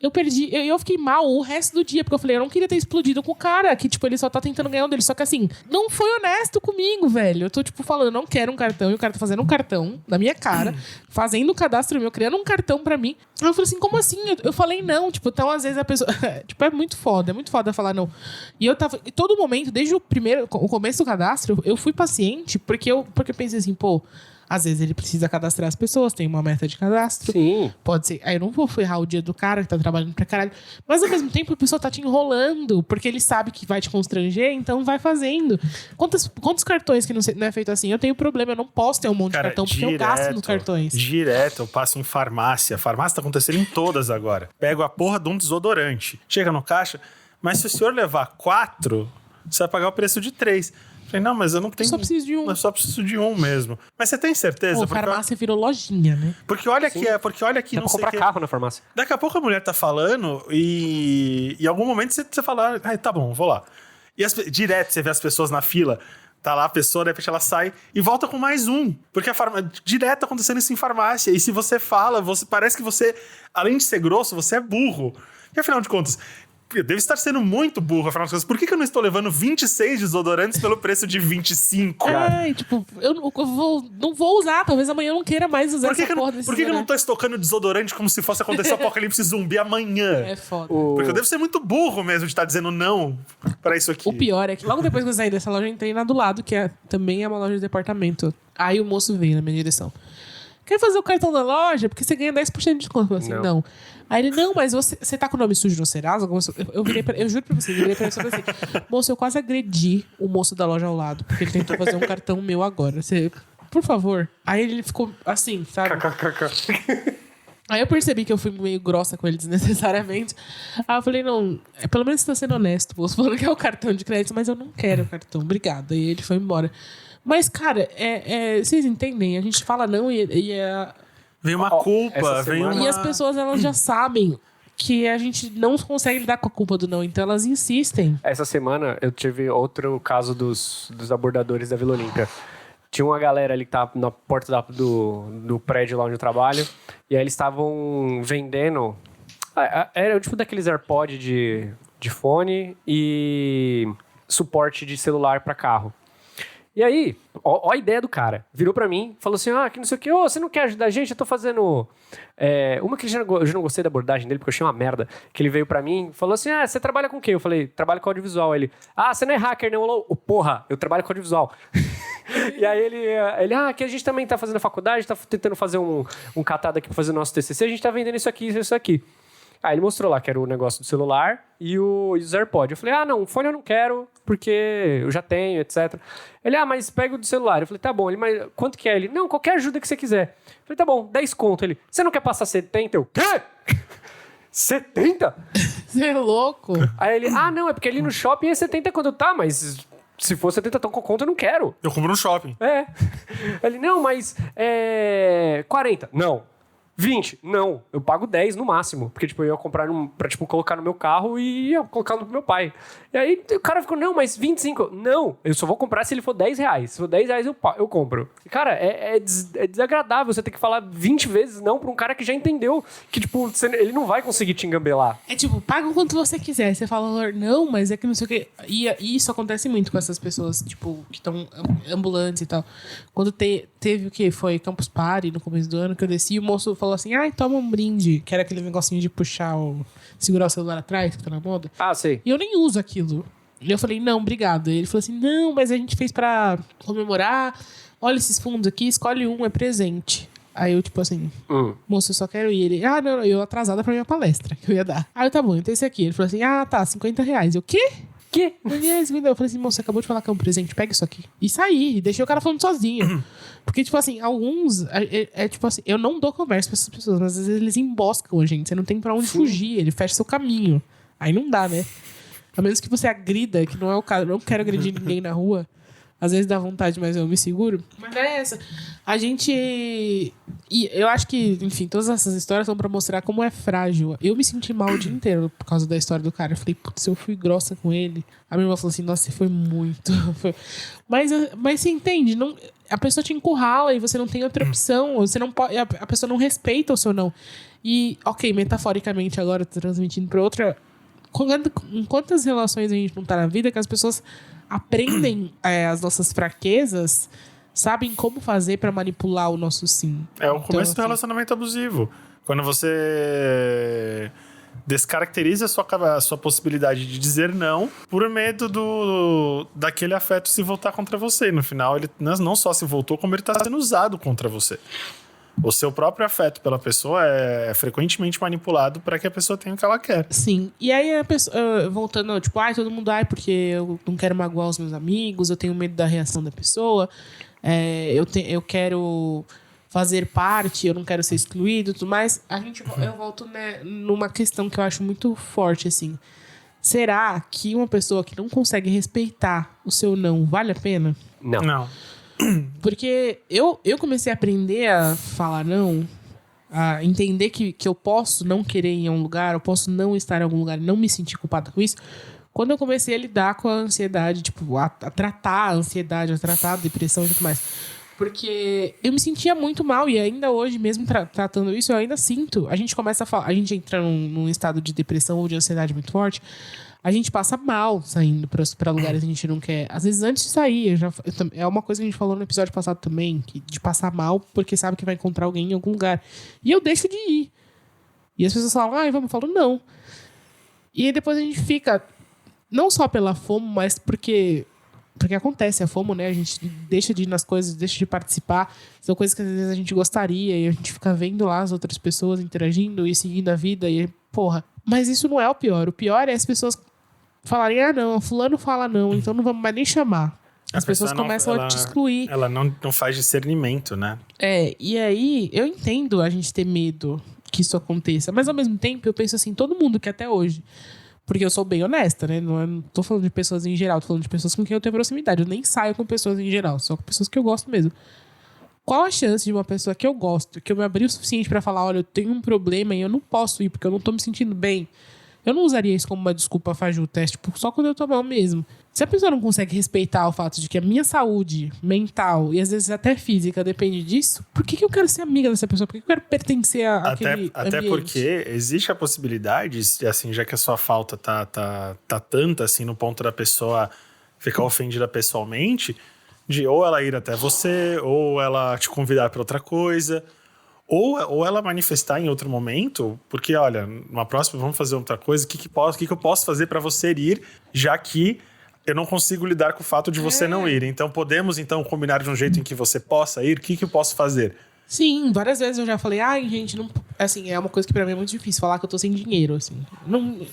[SPEAKER 2] eu perdi. Eu fiquei mal o resto do dia, porque eu falei, eu não queria ter explodido com o cara, que, ele só tá tentando ganhar um dele. Só que assim, não foi honesto comigo, velho. Eu tô, falando, eu não quero um cartão, e o cara tá fazendo um cartão na minha cara, fazendo um cadastro meu, criando um cartão pra mim. Aí eu falei assim, como assim? Eu falei não, então às vezes a pessoa. É muito foda falar não. E eu tava. Em todo momento, desde o começo do cadastro, eu fui paciente, porque eu pensei assim, às vezes ele precisa cadastrar as pessoas, tem uma meta de cadastro.
[SPEAKER 1] Sim.
[SPEAKER 2] Pode ser. Aí eu não vou ferrar o dia do cara que tá trabalhando pra caralho. Mas ao mesmo tempo a pessoa tá te enrolando, porque ele sabe que vai te constranger, então vai fazendo. Quantos cartões que não é feito assim? Eu tenho problema, eu não posso ter um monte de cartão, porque eu gasto nos cartões.
[SPEAKER 3] Direto, eu passo em farmácia. Farmácia tá acontecendo em todas agora. Pego a porra de um desodorante. Chega no caixa, mas se o senhor levar 4, você vai pagar o preço de 3. Falei, não, mas eu não tenho...
[SPEAKER 2] Só preciso de um.
[SPEAKER 3] Eu só preciso de um mesmo. Mas você tem certeza?
[SPEAKER 2] Pô, farmácia virou lojinha, né?
[SPEAKER 3] Porque olha que
[SPEAKER 1] Dá
[SPEAKER 3] não
[SPEAKER 1] pra
[SPEAKER 3] sei
[SPEAKER 1] comprar carro na farmácia.
[SPEAKER 3] Daqui a pouco a mulher tá falando e em algum momento você fala, tá bom, vou lá. E direto você vê as pessoas na fila, tá lá a pessoa, de repente ela sai e volta com mais um. Porque direto acontecendo isso em farmácia. E se você fala, parece que você, além de ser grosso, você é burro. E afinal de contas... Eu devo estar sendo muito burro, afinal de contas. Por que eu não estou levando 26 desodorantes pelo preço de 25?
[SPEAKER 2] Eu não vou usar. Talvez amanhã eu não queira mais usar essa porra desse
[SPEAKER 3] Por que eu não tô estocando desodorante como se fosse acontecer o apocalipse zumbi amanhã?
[SPEAKER 2] É foda.
[SPEAKER 3] Porque eu devo ser muito burro mesmo de estar dizendo não pra isso aqui.
[SPEAKER 2] O pior é que logo depois que eu saí dessa loja, eu entrei na do lado, que também é uma loja de departamento. Aí o moço veio na minha direção. Quer fazer o cartão da loja? Porque você ganha 10% de desconto. Eu falei assim, não. Aí ele, não, mas você tá com o nome sujo no Serasa? Eu juro pra você, eu virei pra ele e falei assim, moço, eu quase agredi o moço da loja ao lado, porque ele tentou fazer um cartão meu agora. por favor. Aí ele ficou assim, sabe? Aí eu percebi que eu fui meio grossa com ele desnecessariamente. Aí eu falei, não, pelo menos você tá sendo honesto, moço, falando que é o cartão de crédito, mas eu não quero o cartão, obrigada. E ele foi embora. Mas, cara, vocês entendem? A gente fala não e
[SPEAKER 3] Vem uma culpa, vem uma...
[SPEAKER 2] E as pessoas, elas já sabem que a gente não consegue lidar com a culpa do não, então elas insistem.
[SPEAKER 1] Essa semana eu tive outro caso dos abordadores da Vila Olímpia. Tinha uma galera ali que tava na porta do prédio lá onde eu trabalho, e aí eles estavam vendendo... Era o tipo daqueles AirPods de fone e suporte de celular para carro. E aí, ó a ideia do cara. Virou pra mim, falou assim, que não sei o que, você não quer ajudar a gente? Eu tô fazendo... uma que eu já não gostei da abordagem dele, porque eu achei uma merda. Que ele veio pra mim e falou assim, você trabalha com o quê? Eu falei, trabalho com audiovisual. Aí ele, você não é hacker, não? Eu, porra, eu trabalho com audiovisual. E aí ele, que a gente também tá fazendo a faculdade, tá tentando fazer um catado aqui pra fazer o nosso TCC, a gente tá vendendo isso aqui, isso aqui. Aí ele mostrou lá que era o negócio do celular e os AirPods. Eu falei, não, fone eu não quero, porque eu já tenho, etc. Ele, mas pega o do celular. Eu falei, tá bom. Ele, mas quanto que é? Ele, não, qualquer ajuda que você quiser. Eu falei, tá bom, 10 conto. Ele, você não quer passar 70? Eu, quê? 70?
[SPEAKER 2] Você é louco?
[SPEAKER 1] Aí ele, não, é porque ali no shopping é 70 quando tá, mas... Se for 70 tão com conta, eu não quero.
[SPEAKER 3] Eu compro no shopping.
[SPEAKER 1] Ele, não, mas 40. Não. 20? Não. Eu pago 10 no máximo. Porque, eu ia comprar pra, colocar no meu carro e ia colocar no meu pai. E aí, o cara ficou, não, mas 25? Não. Eu só vou comprar se ele for 10 reais. Se for 10 reais, eu compro. E, cara, é desagradável você ter que falar 20 vezes não pra um cara que já entendeu que, ele não vai conseguir te engambelar.
[SPEAKER 2] Paga o quanto você quiser. Você fala, não, mas é que não sei o quê. E isso acontece muito com essas pessoas, que estão ambulantes e tal. Quando teve o quê? Foi Campus Party no começo do ano, que eu desci e o moço falou assim, toma um brinde, que era aquele negocinho de segurar o celular atrás, que tá na moda.
[SPEAKER 1] Sei.
[SPEAKER 2] E eu nem uso aquilo. E eu falei, não, obrigado. E ele falou assim, não, mas a gente fez pra comemorar, olha esses fundos aqui, escolhe um, é presente. Aí eu, moço, eu só quero ir. Ele, não, eu atrasada pra minha palestra, que eu ia dar. Aí eu, tá bom, então esse aqui. Ele falou assim, tá, 50 reais. Eu, quê? Que? Eu falei assim, moço, você acabou de falar que é um presente, pega isso aqui. E saí, deixei o cara falando sozinho. Porque, alguns... eu não dou conversa pra essas pessoas, mas às vezes eles emboscam a gente. Você não tem pra onde fugir, ele fecha seu caminho. Aí não dá, né? A menos que você agrida, que não é o caso. Eu não quero agredir ninguém na rua. Às vezes dá vontade, mas eu me seguro. Mas não é essa. A gente... E eu acho que, enfim, todas essas histórias são pra mostrar como é frágil. Eu me senti mal o dia inteiro por causa da história do cara. Eu falei, putz, eu fui grossa com ele. A minha irmã falou assim, nossa, você foi muito. Mas você entende, não... A pessoa te encurrala e você não tem outra opção. Você não pode... A pessoa não respeita o seu não. E, ok, metaforicamente agora, transmitindo pra outra... Em quantas relações a gente não tá na vida que as pessoas aprendem as nossas fraquezas, sabem como fazer pra manipular o nosso sim.
[SPEAKER 3] É o começo do relacionamento abusivo. Quando você descaracteriza a sua possibilidade de dizer não por medo daquele afeto se voltar contra você. E no final, ele não só se voltou, como ele está sendo usado contra você. O seu próprio afeto pela pessoa é frequentemente manipulado para que a pessoa tenha o que ela quer.
[SPEAKER 2] Sim. E aí a pessoa, voltando, todo mundo, porque eu não quero magoar os meus amigos, eu tenho medo da reação da pessoa, eu quero fazer parte, eu não quero ser excluído e tudo mais. Eu volto, né, numa questão que eu acho muito forte, assim. Será que uma pessoa que não consegue respeitar o seu não vale a pena?
[SPEAKER 3] Não.
[SPEAKER 2] Porque eu comecei a aprender a falar não, a entender que eu posso não querer ir em um lugar, eu posso não estar em algum lugar e não me sentir culpada com isso, quando eu comecei a lidar com a ansiedade, a tratar a ansiedade, a tratar a depressão e tudo mais. Porque eu me sentia muito mal e ainda hoje, mesmo tratando isso, eu ainda sinto. A gente começa a falar, a gente entra num estado de depressão ou de ansiedade muito forte, a gente passa mal saindo pra lugares que a gente não quer. Às vezes, antes de sair, é uma coisa que a gente falou no episódio passado também, de passar mal porque sabe que vai encontrar alguém em algum lugar. E eu deixo de ir. E as pessoas falam, vamos, eu falo, não. E aí depois a gente fica, não só pela FOMO, mas porque acontece a FOMO, né? A gente deixa de ir nas coisas, deixa de participar. São coisas que às vezes a gente gostaria e a gente fica vendo lá as outras pessoas interagindo e seguindo a vida e, porra. Mas isso não é o pior. O pior é as pessoas falarem, não, fulano fala não, então não vamos mais nem chamar. As pessoas começam a te excluir.
[SPEAKER 3] Ela não faz discernimento, né?
[SPEAKER 2] E aí eu entendo a gente ter medo que isso aconteça, mas ao mesmo tempo eu penso assim, todo mundo que até hoje, porque eu sou bem honesta, né? Não tô falando de pessoas em geral, tô falando de pessoas com quem eu tenho proximidade. Eu nem saio com pessoas em geral, só com pessoas que eu gosto mesmo. Qual a chance de uma pessoa que eu gosto, que eu me abri o suficiente pra falar, olha, eu tenho um problema e eu não posso ir porque eu não tô me sentindo bem? Eu não usaria isso como uma desculpa fajuta, tipo, só quando eu tô mal mesmo. Se a pessoa não consegue respeitar o fato de que a minha saúde mental e às vezes até física depende disso, por que eu quero ser amiga dessa pessoa? Por que eu quero pertencer àquele
[SPEAKER 3] Até
[SPEAKER 2] ambiente?
[SPEAKER 3] porque existe a possibilidade, assim, já que a sua falta tá tanta, assim, no ponto da pessoa ficar ofendida pessoalmente, de ou ela ir até você, ou ela te convidar para outra coisa, ou ela manifestar em outro momento, porque, olha, numa próxima vamos fazer outra coisa, o que eu posso fazer para você ir, já que eu não consigo lidar com o fato de você não ir. Então, podemos, combinar de um jeito em que você possa ir? O que eu posso fazer?
[SPEAKER 2] Sim, várias vezes eu já falei, ai, gente, não... Assim, é uma coisa que pra mim é muito difícil, falar que eu tô sem dinheiro, assim. Não...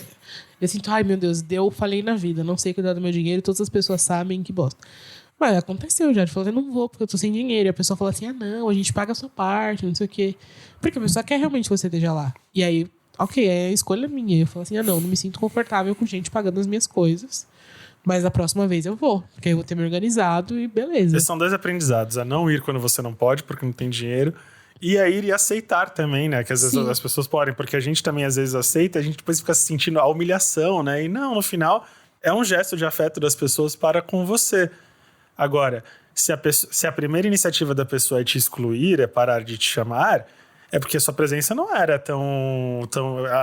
[SPEAKER 2] Eu sinto, ai, meu Deus, falei na vida, não sei cuidar do meu dinheiro, todas as pessoas sabem que bosta. Mas aconteceu já, ele falou, eu não vou porque eu tô sem dinheiro. E a pessoa falou assim, não, a gente paga a sua parte, não sei o quê. Porque a pessoa quer realmente que você esteja lá. E aí, ok, é a escolha minha. Eu falo assim, não me sinto confortável com gente pagando as minhas coisas. Mas a próxima vez eu vou, porque aí eu vou ter me organizado e beleza.
[SPEAKER 3] Esses são 2 aprendizados, a não ir quando você não pode, porque não tem dinheiro, e a ir e aceitar também, né? Que às vezes as pessoas podem, porque a gente também às vezes aceita, a gente depois fica se sentindo a humilhação, né? E não, no final, é um gesto de afeto das pessoas para com você. Agora, se a primeira iniciativa da pessoa é te excluir, é parar de te chamar, é porque a sua presença não era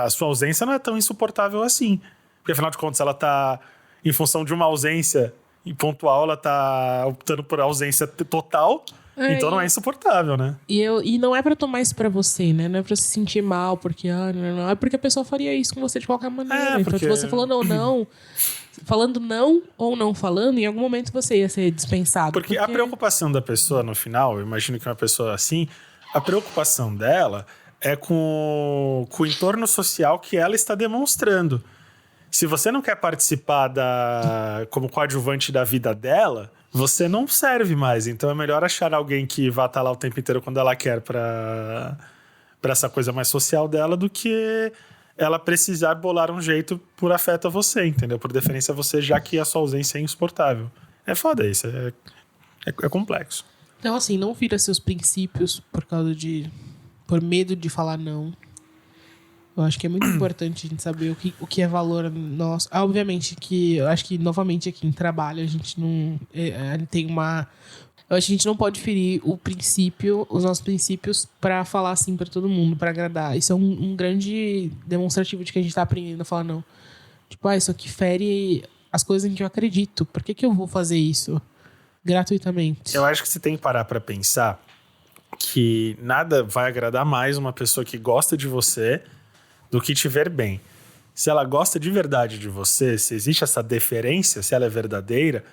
[SPEAKER 3] a sua ausência não é tão insuportável assim. Porque afinal de contas, ela tá em função de uma ausência pontual, ela tá optando por ausência total, então não é insuportável, né?
[SPEAKER 2] E não é pra tomar isso pra você, né? Não é pra se sentir mal, porque não. É porque a pessoa faria isso com você de qualquer maneira. Então, se você falando falando não ou não falando, em algum momento você ia ser dispensado.
[SPEAKER 3] Porque a preocupação da pessoa, no final, eu imagino que uma pessoa assim, a preocupação dela é com o entorno social que ela está demonstrando. Se você não quer participar como coadjuvante da vida dela, você não serve mais. Então é melhor achar alguém que vá estar lá o tempo inteiro quando ela quer para essa coisa mais social dela do que ela precisar bolar um jeito por afeto a você, entendeu? Por deferência a você, já que a sua ausência é insuportável. É foda isso, é complexo.
[SPEAKER 2] Então, assim, não vira seus princípios por medo de falar não. Eu acho que é muito importante a gente saber o que é valor nosso. Obviamente que eu acho que, novamente, aqui em trabalho, a gente não tem uma... Eu acho que a gente não pode ferir os nossos princípios pra falar assim pra todo mundo, pra agradar. Isso é um grande demonstrativo de que a gente tá aprendendo a falar não. Tipo, isso aqui fere as coisas em que eu acredito. Por que eu vou fazer isso gratuitamente?
[SPEAKER 3] Eu acho que você tem que parar pra pensar que nada vai agradar mais uma pessoa que gosta de você do que te ver bem. Se ela gosta de verdade de você, se existe essa deferência, se ela é verdadeira,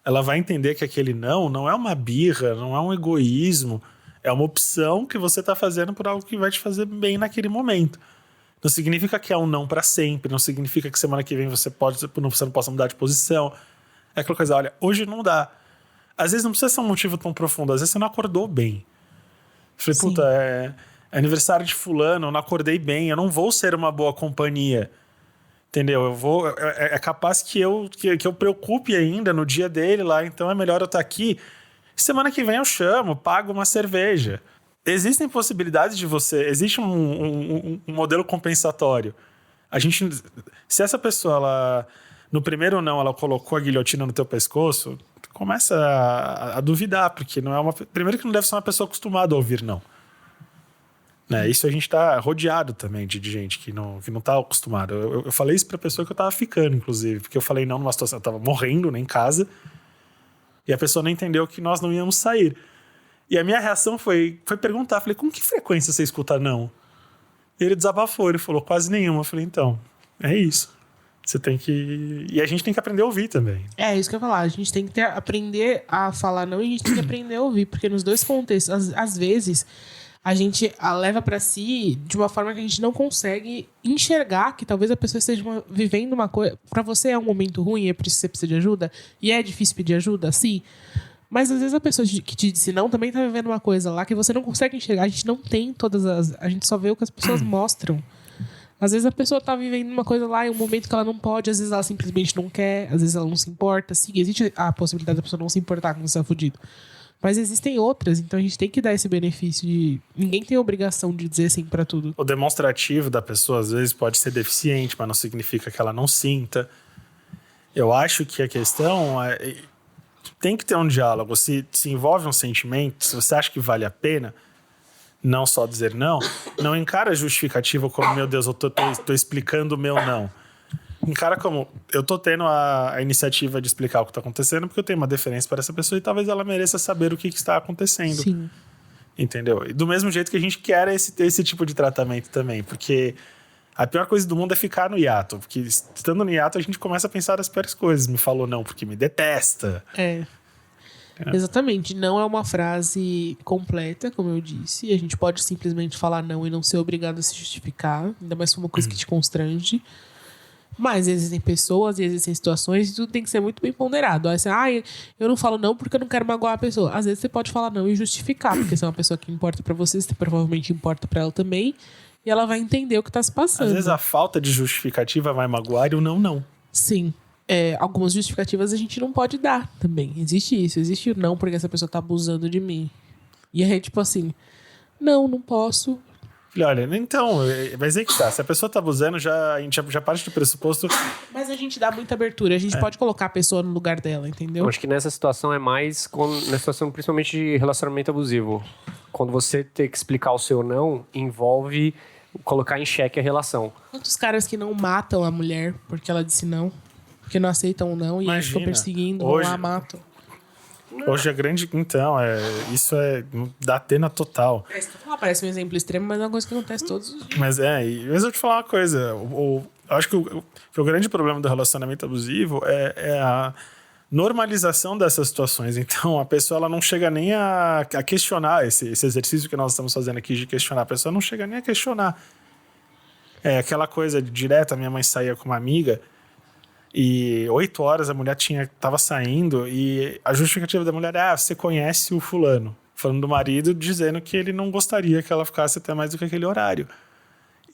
[SPEAKER 3] ela vai entender que aquele não é uma birra, não é um egoísmo, é uma opção que você está fazendo por algo que vai te fazer bem naquele momento. Não significa que é um não para sempre, não significa que semana que vem você não possa mudar de posição. É aquela coisa, olha, hoje não dá. Às vezes não precisa ser um motivo tão profundo, às vezes você não acordou bem. Eu falei, puta, é aniversário de fulano, eu não acordei bem, eu não vou ser uma boa companhia. Entendeu? É capaz que eu preocupe ainda no dia dele lá, então é melhor eu estar aqui. Semana que vem eu chamo, pago uma cerveja. Existem possibilidades de você... Existe um modelo compensatório. Se essa pessoa, no primeiro não, ela colocou a guilhotina no teu pescoço, começa a duvidar, porque não é primeiro que não deve ser uma pessoa acostumada a ouvir não. Né? Isso a gente tá rodeado também de gente que não tá acostumado. Eu falei isso pra pessoa que eu tava ficando, inclusive, porque eu falei não numa situação, eu tava morrendo, né, em casa, e a pessoa não entendeu que nós não íamos sair. E a minha reação foi perguntar, falei, com que frequência você escuta não? E ele desabafou, ele falou, quase nenhuma. Eu falei, então, é isso. Você tem que... E a gente tem que aprender a ouvir também.
[SPEAKER 2] É isso que eu ia falar. A gente tem que aprender a falar não e a gente tem que aprender a ouvir, porque nos dois contextos, às vezes... a gente a leva pra si de uma forma que a gente não consegue enxergar que talvez a pessoa esteja vivendo uma coisa. Pra você é um momento ruim, é por isso que você precisa de ajuda, e é difícil pedir ajuda, sim. Mas às vezes a pessoa que te disse não também tá vivendo uma coisa lá que você não consegue enxergar. A gente não tem todas as. A gente só vê o que as pessoas mostram. Às vezes a pessoa tá vivendo uma coisa lá em um momento que ela não pode, às vezes ela simplesmente não quer, às vezes ela não se importa. Sim, existe a possibilidade da pessoa não se importar quando você tá fudido. Mas existem outras, então a gente tem que dar esse benefício de... Ninguém tem a obrigação de dizer sim pra tudo.
[SPEAKER 3] O demonstrativo da pessoa, às vezes, pode ser deficiente, mas não significa que ela não sinta. Eu acho que a questão é... Tem que ter um diálogo. Se envolve um sentimento, se você acha que vale a pena... Não só dizer não encara a justificativa como, meu Deus, eu tô explicando o meu não. Encara como, eu tô tendo a iniciativa de explicar o que tá acontecendo porque eu tenho uma deferência para essa pessoa e talvez ela mereça saber o que está acontecendo.
[SPEAKER 2] Sim.
[SPEAKER 3] Entendeu? E do mesmo jeito que a gente quer esse tipo de tratamento também, porque a pior coisa do mundo é ficar no hiato, porque estando no hiato a gente começa a pensar as piores coisas. Me falou não porque me detesta.
[SPEAKER 2] Exatamente, não é uma frase completa, como eu disse. A gente pode simplesmente falar não e não ser obrigado a se justificar, ainda mais se for uma coisa que te constrange. Mas existem pessoas e existem situações e tudo tem que ser muito bem ponderado. Aí você, eu não falo não porque eu não quero magoar a pessoa. Às vezes você pode falar não e justificar, porque você é uma pessoa que importa pra você provavelmente importa pra ela também, e ela vai entender o que tá se passando.
[SPEAKER 3] Às vezes a falta de justificativa vai magoar e o não.
[SPEAKER 2] Sim. Algumas justificativas a gente não pode dar também. Existe isso. Existe o não porque essa pessoa tá abusando de mim. E aí, tipo assim, não posso.
[SPEAKER 3] Olha, então, mas aí que tá. Se a pessoa tá abusando, a gente já parte do pressuposto...
[SPEAKER 2] Mas a gente dá muita abertura. A gente pode colocar a pessoa no lugar dela, entendeu?
[SPEAKER 1] Eu acho que nessa situação é mais... Na situação principalmente de relacionamento abusivo. Quando você tem que explicar o seu não, envolve colocar em xeque a relação.
[SPEAKER 2] Quantos caras que não matam a mulher porque ela disse não? Porque não aceitam o não e aí ficam perseguindo, vão lá, matam.
[SPEAKER 3] Hoje é grande... Então, isso da Atena total.
[SPEAKER 2] Parece um exemplo extremo, mas é uma coisa que acontece todos os dias.
[SPEAKER 3] Mas eu vou te falar uma coisa. Eu acho que o grande problema do relacionamento abusivo é a normalização dessas situações. Então, a pessoa ela não chega nem a questionar esse exercício que nós estamos fazendo aqui de questionar. A pessoa não chega nem a questionar. É aquela coisa direta. Minha mãe saía com uma amiga... E 8 horas a mulher tava saindo e a justificativa da mulher é você conhece o fulano. Falando do marido, dizendo que ele não gostaria que ela ficasse até mais do que aquele horário.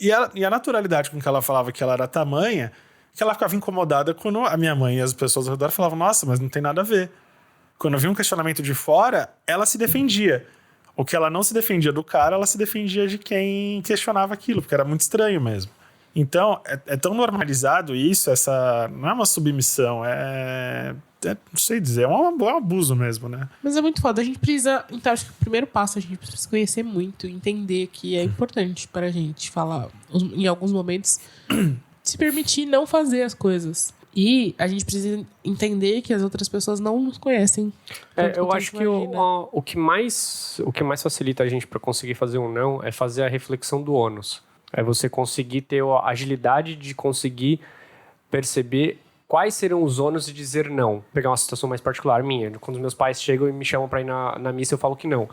[SPEAKER 3] E a naturalidade com que ela falava que ela era tamanha, que ela ficava incomodada quando a minha mãe e as pessoas ao redor falavam, nossa, mas não tem nada a ver. Quando havia um questionamento de fora, ela se defendia. O que ela não se defendia do cara, ela se defendia de quem questionava aquilo, porque era muito estranho mesmo. Então, é tão normalizado isso, não é uma submissão, não sei dizer, é um abuso mesmo, né?
[SPEAKER 2] Mas é muito foda, a gente precisa, então acho que o primeiro passo, a gente precisa se conhecer muito, entender que é importante para a gente falar, em alguns momentos, se permitir não fazer as coisas. E a gente precisa entender que as outras pessoas não nos conhecem.
[SPEAKER 1] Eu acho que o que mais facilita a gente para conseguir fazer um não é fazer a reflexão do ônus. É você conseguir ter a agilidade de conseguir perceber quais serão os ônus de dizer não. Vou pegar uma situação mais particular minha. Quando os meus pais chegam e me chamam para ir na missa, eu falo que não.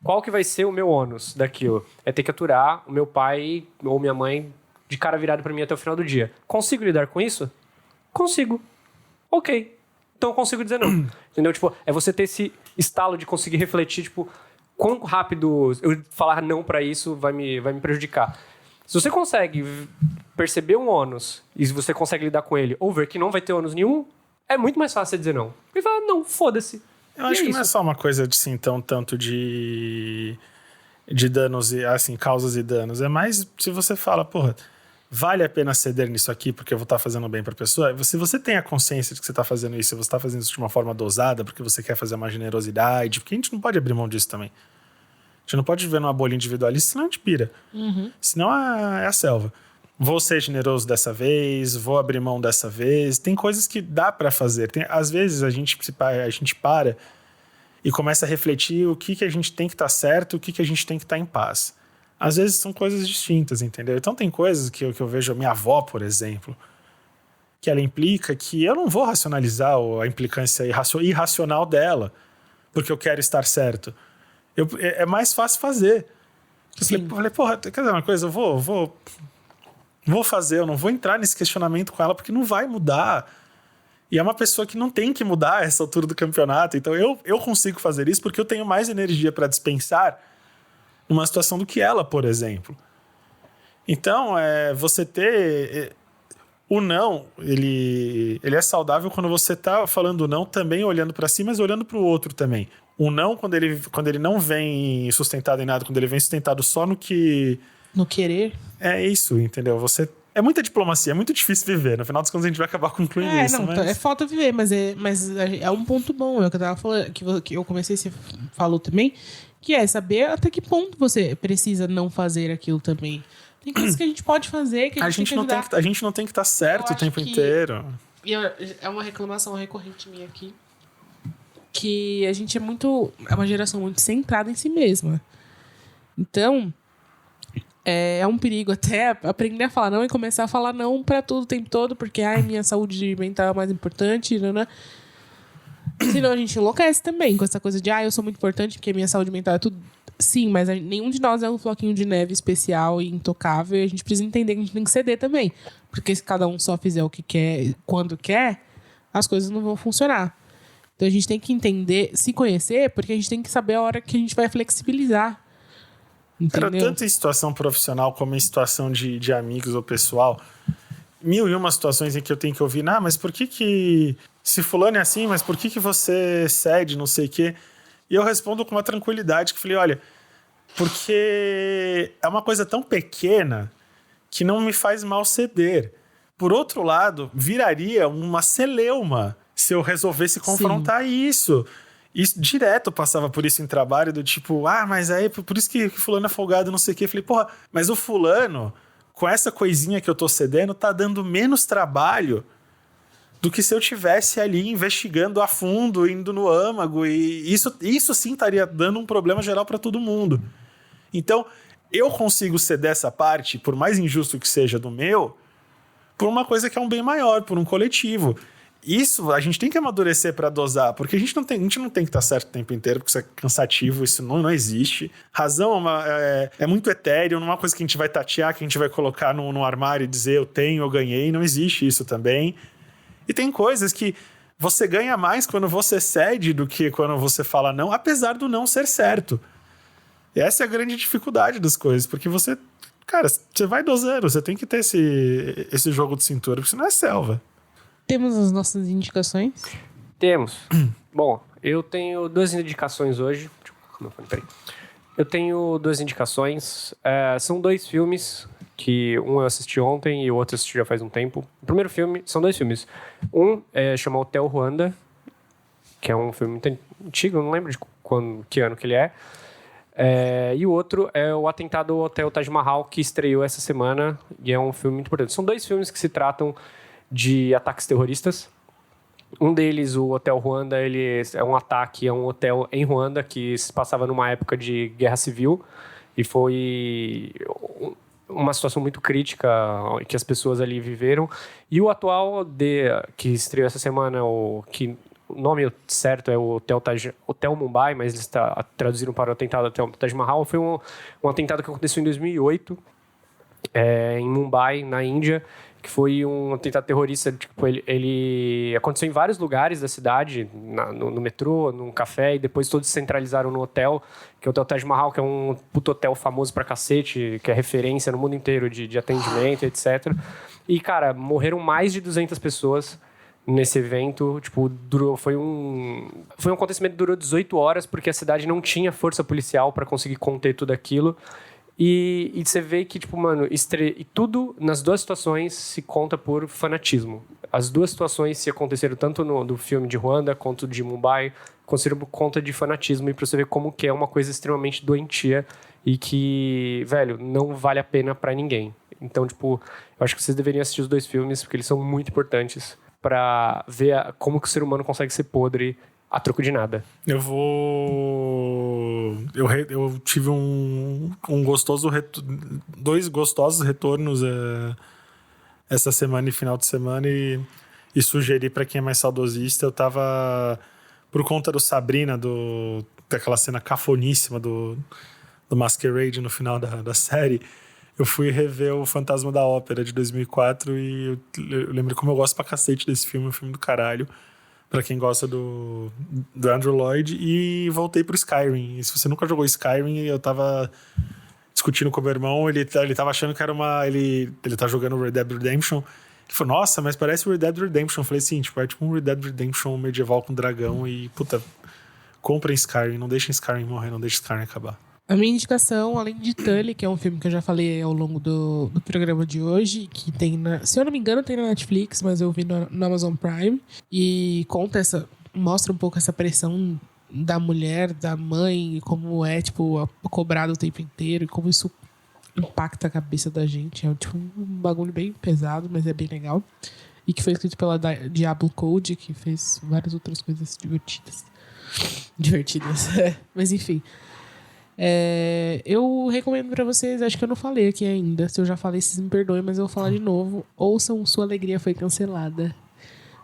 [SPEAKER 1] Qual que vai ser o meu ônus daquilo? É ter que aturar o meu pai ou minha mãe de cara virada para mim até o final do dia. Consigo lidar com isso? Consigo. Ok. Então eu consigo dizer não. Entendeu? Tipo, é você ter esse estalo de conseguir refletir, tipo, quão rápido eu falar não para isso vai me prejudicar. Se você consegue perceber um ônus e se você consegue lidar com ele ou ver que não vai ter ônus nenhum, é muito mais fácil você dizer não. E falar, não, foda-se.
[SPEAKER 3] Eu acho que não é só uma coisa de, assim, tanto de danos, e assim, causas e danos. É mais se você fala, porra, vale a pena ceder nisso aqui porque eu vou estar fazendo bem pra pessoa. Se você tem a consciência de que você está fazendo isso, você está fazendo isso de uma forma dosada porque você quer fazer uma generosidade, porque a gente não pode abrir mão disso também. A gente não pode viver numa bolha individualista, senão a gente pira. Senão é a selva. Vou ser generoso dessa vez, vou abrir mão dessa vez. Tem coisas que dá pra fazer. Às vezes a gente para e começa a refletir o que a gente tem que estar certo, o que a gente tem que estar em paz. Às vezes são coisas distintas, entendeu? Então tem coisas que eu vejo a minha avó, por exemplo, que ela implica que eu não vou racionalizar a implicância irracional dela, porque eu quero estar certo. É mais fácil fazer.
[SPEAKER 2] Sim.
[SPEAKER 3] Falei, porra, quer dizer uma coisa? Eu vou fazer, eu não vou entrar nesse questionamento com ela, porque não vai mudar. E é uma pessoa que não tem que mudar a essa altura do campeonato. Então eu consigo fazer isso porque eu tenho mais energia para dispensar numa situação do que ela, por exemplo. Então, você ter... O não, ele é saudável quando você tá falando não também olhando para si, mas olhando para o outro também. O não, quando ele não vem sustentado em nada, quando ele vem sustentado só no que...
[SPEAKER 2] No querer.
[SPEAKER 3] É isso, entendeu? É muita diplomacia, é muito difícil viver. No final das contas, a gente vai acabar concluindo isso.
[SPEAKER 2] Não,
[SPEAKER 3] mas...
[SPEAKER 2] é falta viver, mas é um ponto bom. É o que eu tava falando, que eu comecei, você falou também, que é saber até que ponto você precisa não fazer aquilo também. Tem coisas que a gente pode fazer, que a gente tem que ajudar.
[SPEAKER 3] A gente não tem que estar certo o tempo inteiro.
[SPEAKER 2] É uma reclamação recorrente minha aqui, que a gente é uma geração muito centrada em si mesma. Então, é um perigo até aprender a falar não e começar a falar não pra tudo o tempo todo, porque minha saúde mental é mais importante, né? Senão a gente enlouquece também com essa coisa de eu sou muito importante porque minha saúde mental é tudo. Sim, mas nenhum de nós é um floquinho de neve especial e intocável, e a gente precisa entender que a gente tem que ceder também. Porque se cada um só fizer o que quer, quando quer, as coisas não vão funcionar. Então a gente tem que entender, se conhecer, porque a gente tem que saber a hora que a gente vai flexibilizar. Entendeu?
[SPEAKER 3] Era tanto em situação profissional como em situação de amigos ou pessoal. 1001 situações em que eu tenho que ouvir, mas por que se fulano é assim, mas por que você cede, não sei o quê? E eu respondo com uma tranquilidade, que falei, olha, porque é uma coisa tão pequena que não me faz mal ceder. Por outro lado, viraria uma celeuma se eu resolvesse confrontar isso. Isso direto passava por isso em trabalho, do tipo, mas aí por isso que fulano é folgado, não sei o quê. Eu falei, porra, mas o fulano, com essa coisinha que eu tô cedendo, tá dando menos trabalho do que se eu tivesse ali investigando a fundo, indo no âmago, e isso sim estaria dando um problema geral para todo mundo. Então, eu consigo ceder essa parte, por mais injusto que seja do meu, por uma coisa que é um bem maior, por um coletivo. Isso a gente tem que amadurecer para dosar, porque a gente não tem que estar certo o tempo inteiro, porque isso é cansativo, isso não existe. Razão é muito etéreo, não é uma coisa que a gente vai tatear, que a gente vai colocar no armário e dizer eu tenho, eu ganhei, não existe isso também. E tem coisas que você ganha mais quando você cede do que quando você fala não, apesar do não ser certo. E essa é a grande dificuldade das coisas, porque você vai dosando, você tem que ter esse jogo de cintura, porque senão é selva.
[SPEAKER 2] Temos as nossas indicações?
[SPEAKER 1] Temos. Bom, eu tenho 2 indicações hoje. Deixa eu colocar meu fone, peraí. Eu tenho 2 indicações. São 2 filmes, que um eu assisti ontem e o outro eu assisti já faz um tempo. O primeiro filme, são 2 filmes. Um chama Hotel Ruanda, que é um filme muito antigo, eu não lembro de que ano que ele é. E o outro é o Atentado ao Hotel Taj Mahal, que estreou essa semana, e é um filme muito importante. São 2 filmes que se tratam de ataques terroristas. Um deles, o Hotel Ruanda, ele é um ataque a um hotel em Ruanda que se passava numa época de guerra civil, e foi uma situação muito crítica que as pessoas ali viveram. E o atual, que estreou essa semana, o nome certo é o Hotel Mumbai, mas eles traduziram para o Atentado ao Taj Mahal. Foi um atentado que aconteceu em 2008, em Mumbai, na Índia, que foi um atentado terrorista. Tipo, ele aconteceu em vários lugares da cidade, no metrô, num café, e depois todos se centralizaram no hotel, que é o Hotel Taj Mahal, que é um puto hotel famoso pra cacete, que é referência no mundo inteiro de atendimento, etc. E, cara, morreram mais de 200 pessoas nesse evento. Tipo, foi um acontecimento que durou 18 horas, porque a cidade não tinha força policial para conseguir conter tudo aquilo. E você vê que, tipo, mano, e tudo nas 2 situações se conta por fanatismo. As 2 situações se aconteceram tanto do filme de Ruanda quanto de Mumbai, aconteceram por conta de fanatismo, e pra você ver como que é uma coisa extremamente doentia e que, velho, não vale a pena pra ninguém. Então, tipo, eu acho que vocês deveriam assistir os 2 filmes, porque eles são muito importantes pra ver como que o ser humano consegue ser podre a troco de nada.
[SPEAKER 3] Eu tive dois gostosos retornos essa semana e final de semana, e sugeri para quem é mais saudosista. Eu tava, por conta do Sabrina, daquela cena cafoníssima do Masquerade no final da série, eu fui rever o Fantasma da Ópera de 2004 e eu lembro como eu gosto pra cacete desse filme, é um filme do caralho, pra quem gosta do Andrew Lloyd, e voltei pro Skyrim. E se você nunca jogou Skyrim, eu tava discutindo com o meu irmão, ele tava achando que era ele tá jogando Red Dead Redemption. Ele falou, nossa, mas parece Red Dead Redemption. Eu falei, sim, tipo, é tipo um Red Dead Redemption medieval com dragão e, puta, comprem Skyrim, não deixem Skyrim morrer, não deixem Skyrim acabar.
[SPEAKER 2] A minha indicação, além de Tully, que é um filme que eu já falei ao longo do programa de hoje, que tem se eu não me engano, tem na Netflix, mas eu vi no Amazon Prime, e mostra um pouco essa pressão da mulher, da mãe, e como é, tipo, cobrado o tempo inteiro, e como isso impacta a cabeça da gente. É tipo um bagulho bem pesado, mas é bem legal. E que foi escrito pela Diablo Code, que fez várias outras coisas divertidas. Mas enfim. Eu recomendo pra vocês, acho que eu não falei aqui ainda. Se eu já falei, vocês me perdoem, mas eu vou falar de novo. Ouçam Sua Alegria Foi Cancelada.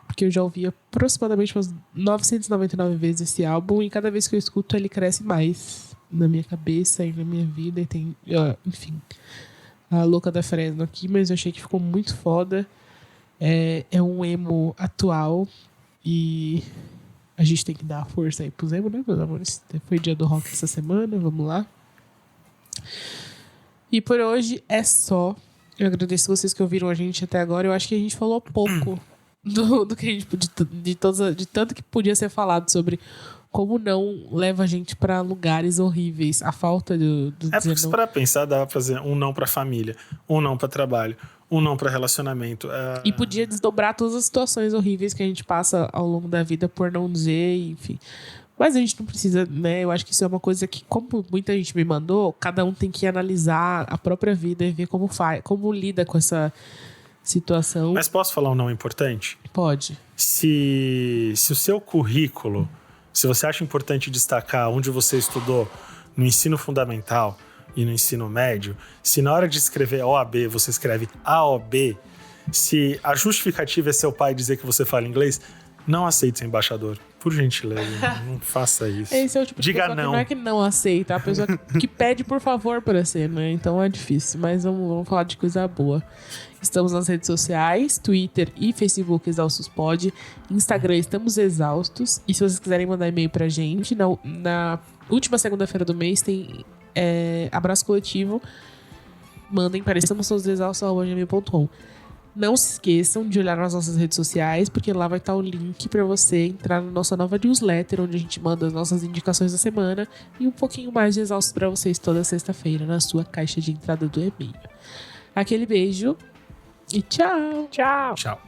[SPEAKER 2] Porque eu já ouvi aproximadamente umas 999 vezes esse álbum, e cada vez que eu escuto ele cresce mais na minha cabeça e na minha vida. E tem, enfim, a louca da Fresno aqui, mas eu achei que ficou muito foda. É um emo atual e a gente tem que dar força aí pros emo, né, meus amores? Foi dia do rock essa semana, vamos lá. E por hoje é só. Eu agradeço vocês que ouviram a gente até agora. Eu acho que a gente falou pouco do que a gente de tanto que podia ser falado sobre como não leva a gente pra lugares horríveis. A falta do
[SPEAKER 3] porque se parar pra pensar, dava pra fazer um não pra família, um não pra trabalho, um não pra relacionamento.
[SPEAKER 2] E podia desdobrar todas as situações horríveis que a gente passa ao longo da vida por não dizer, enfim. Mas a gente não precisa, né? Eu acho que isso é uma coisa que, como muita gente me mandou, cada um tem que analisar a própria vida e ver como lida com essa situação.
[SPEAKER 3] Mas posso falar um não importante?
[SPEAKER 2] Pode.
[SPEAKER 3] Se o seu currículo, se você acha importante destacar onde você estudou no ensino fundamental e no ensino médio, se na hora de escrever OAB você escreve AOB, se a justificativa é seu pai dizer que você fala inglês, não aceite ser embaixador. Por gentileza, não faça isso.
[SPEAKER 2] Esse é o tipo de
[SPEAKER 3] Diga
[SPEAKER 2] pessoa
[SPEAKER 3] não.
[SPEAKER 2] que não é que não aceita, a pessoa que pede por favor para ser, né? Então é difícil, mas vamos falar de coisa boa. Estamos nas redes sociais, Twitter e Facebook Exaustos Pod. Instagram Estamos Exaustos. E se vocês quiserem mandar e-mail pra gente, na última segunda-feira do mês tem abraço coletivo. Mandem para estamostodosexaustos@gmail.com. Não se esqueçam de olhar nas nossas redes sociais, porque lá vai estar o link para você entrar na nossa nova newsletter, onde a gente manda as nossas indicações da semana e um pouquinho mais de Exaustos para vocês toda sexta-feira na sua caixa de entrada do e-mail. Aquele beijo e tchau!
[SPEAKER 1] Tchau!
[SPEAKER 3] Tchau.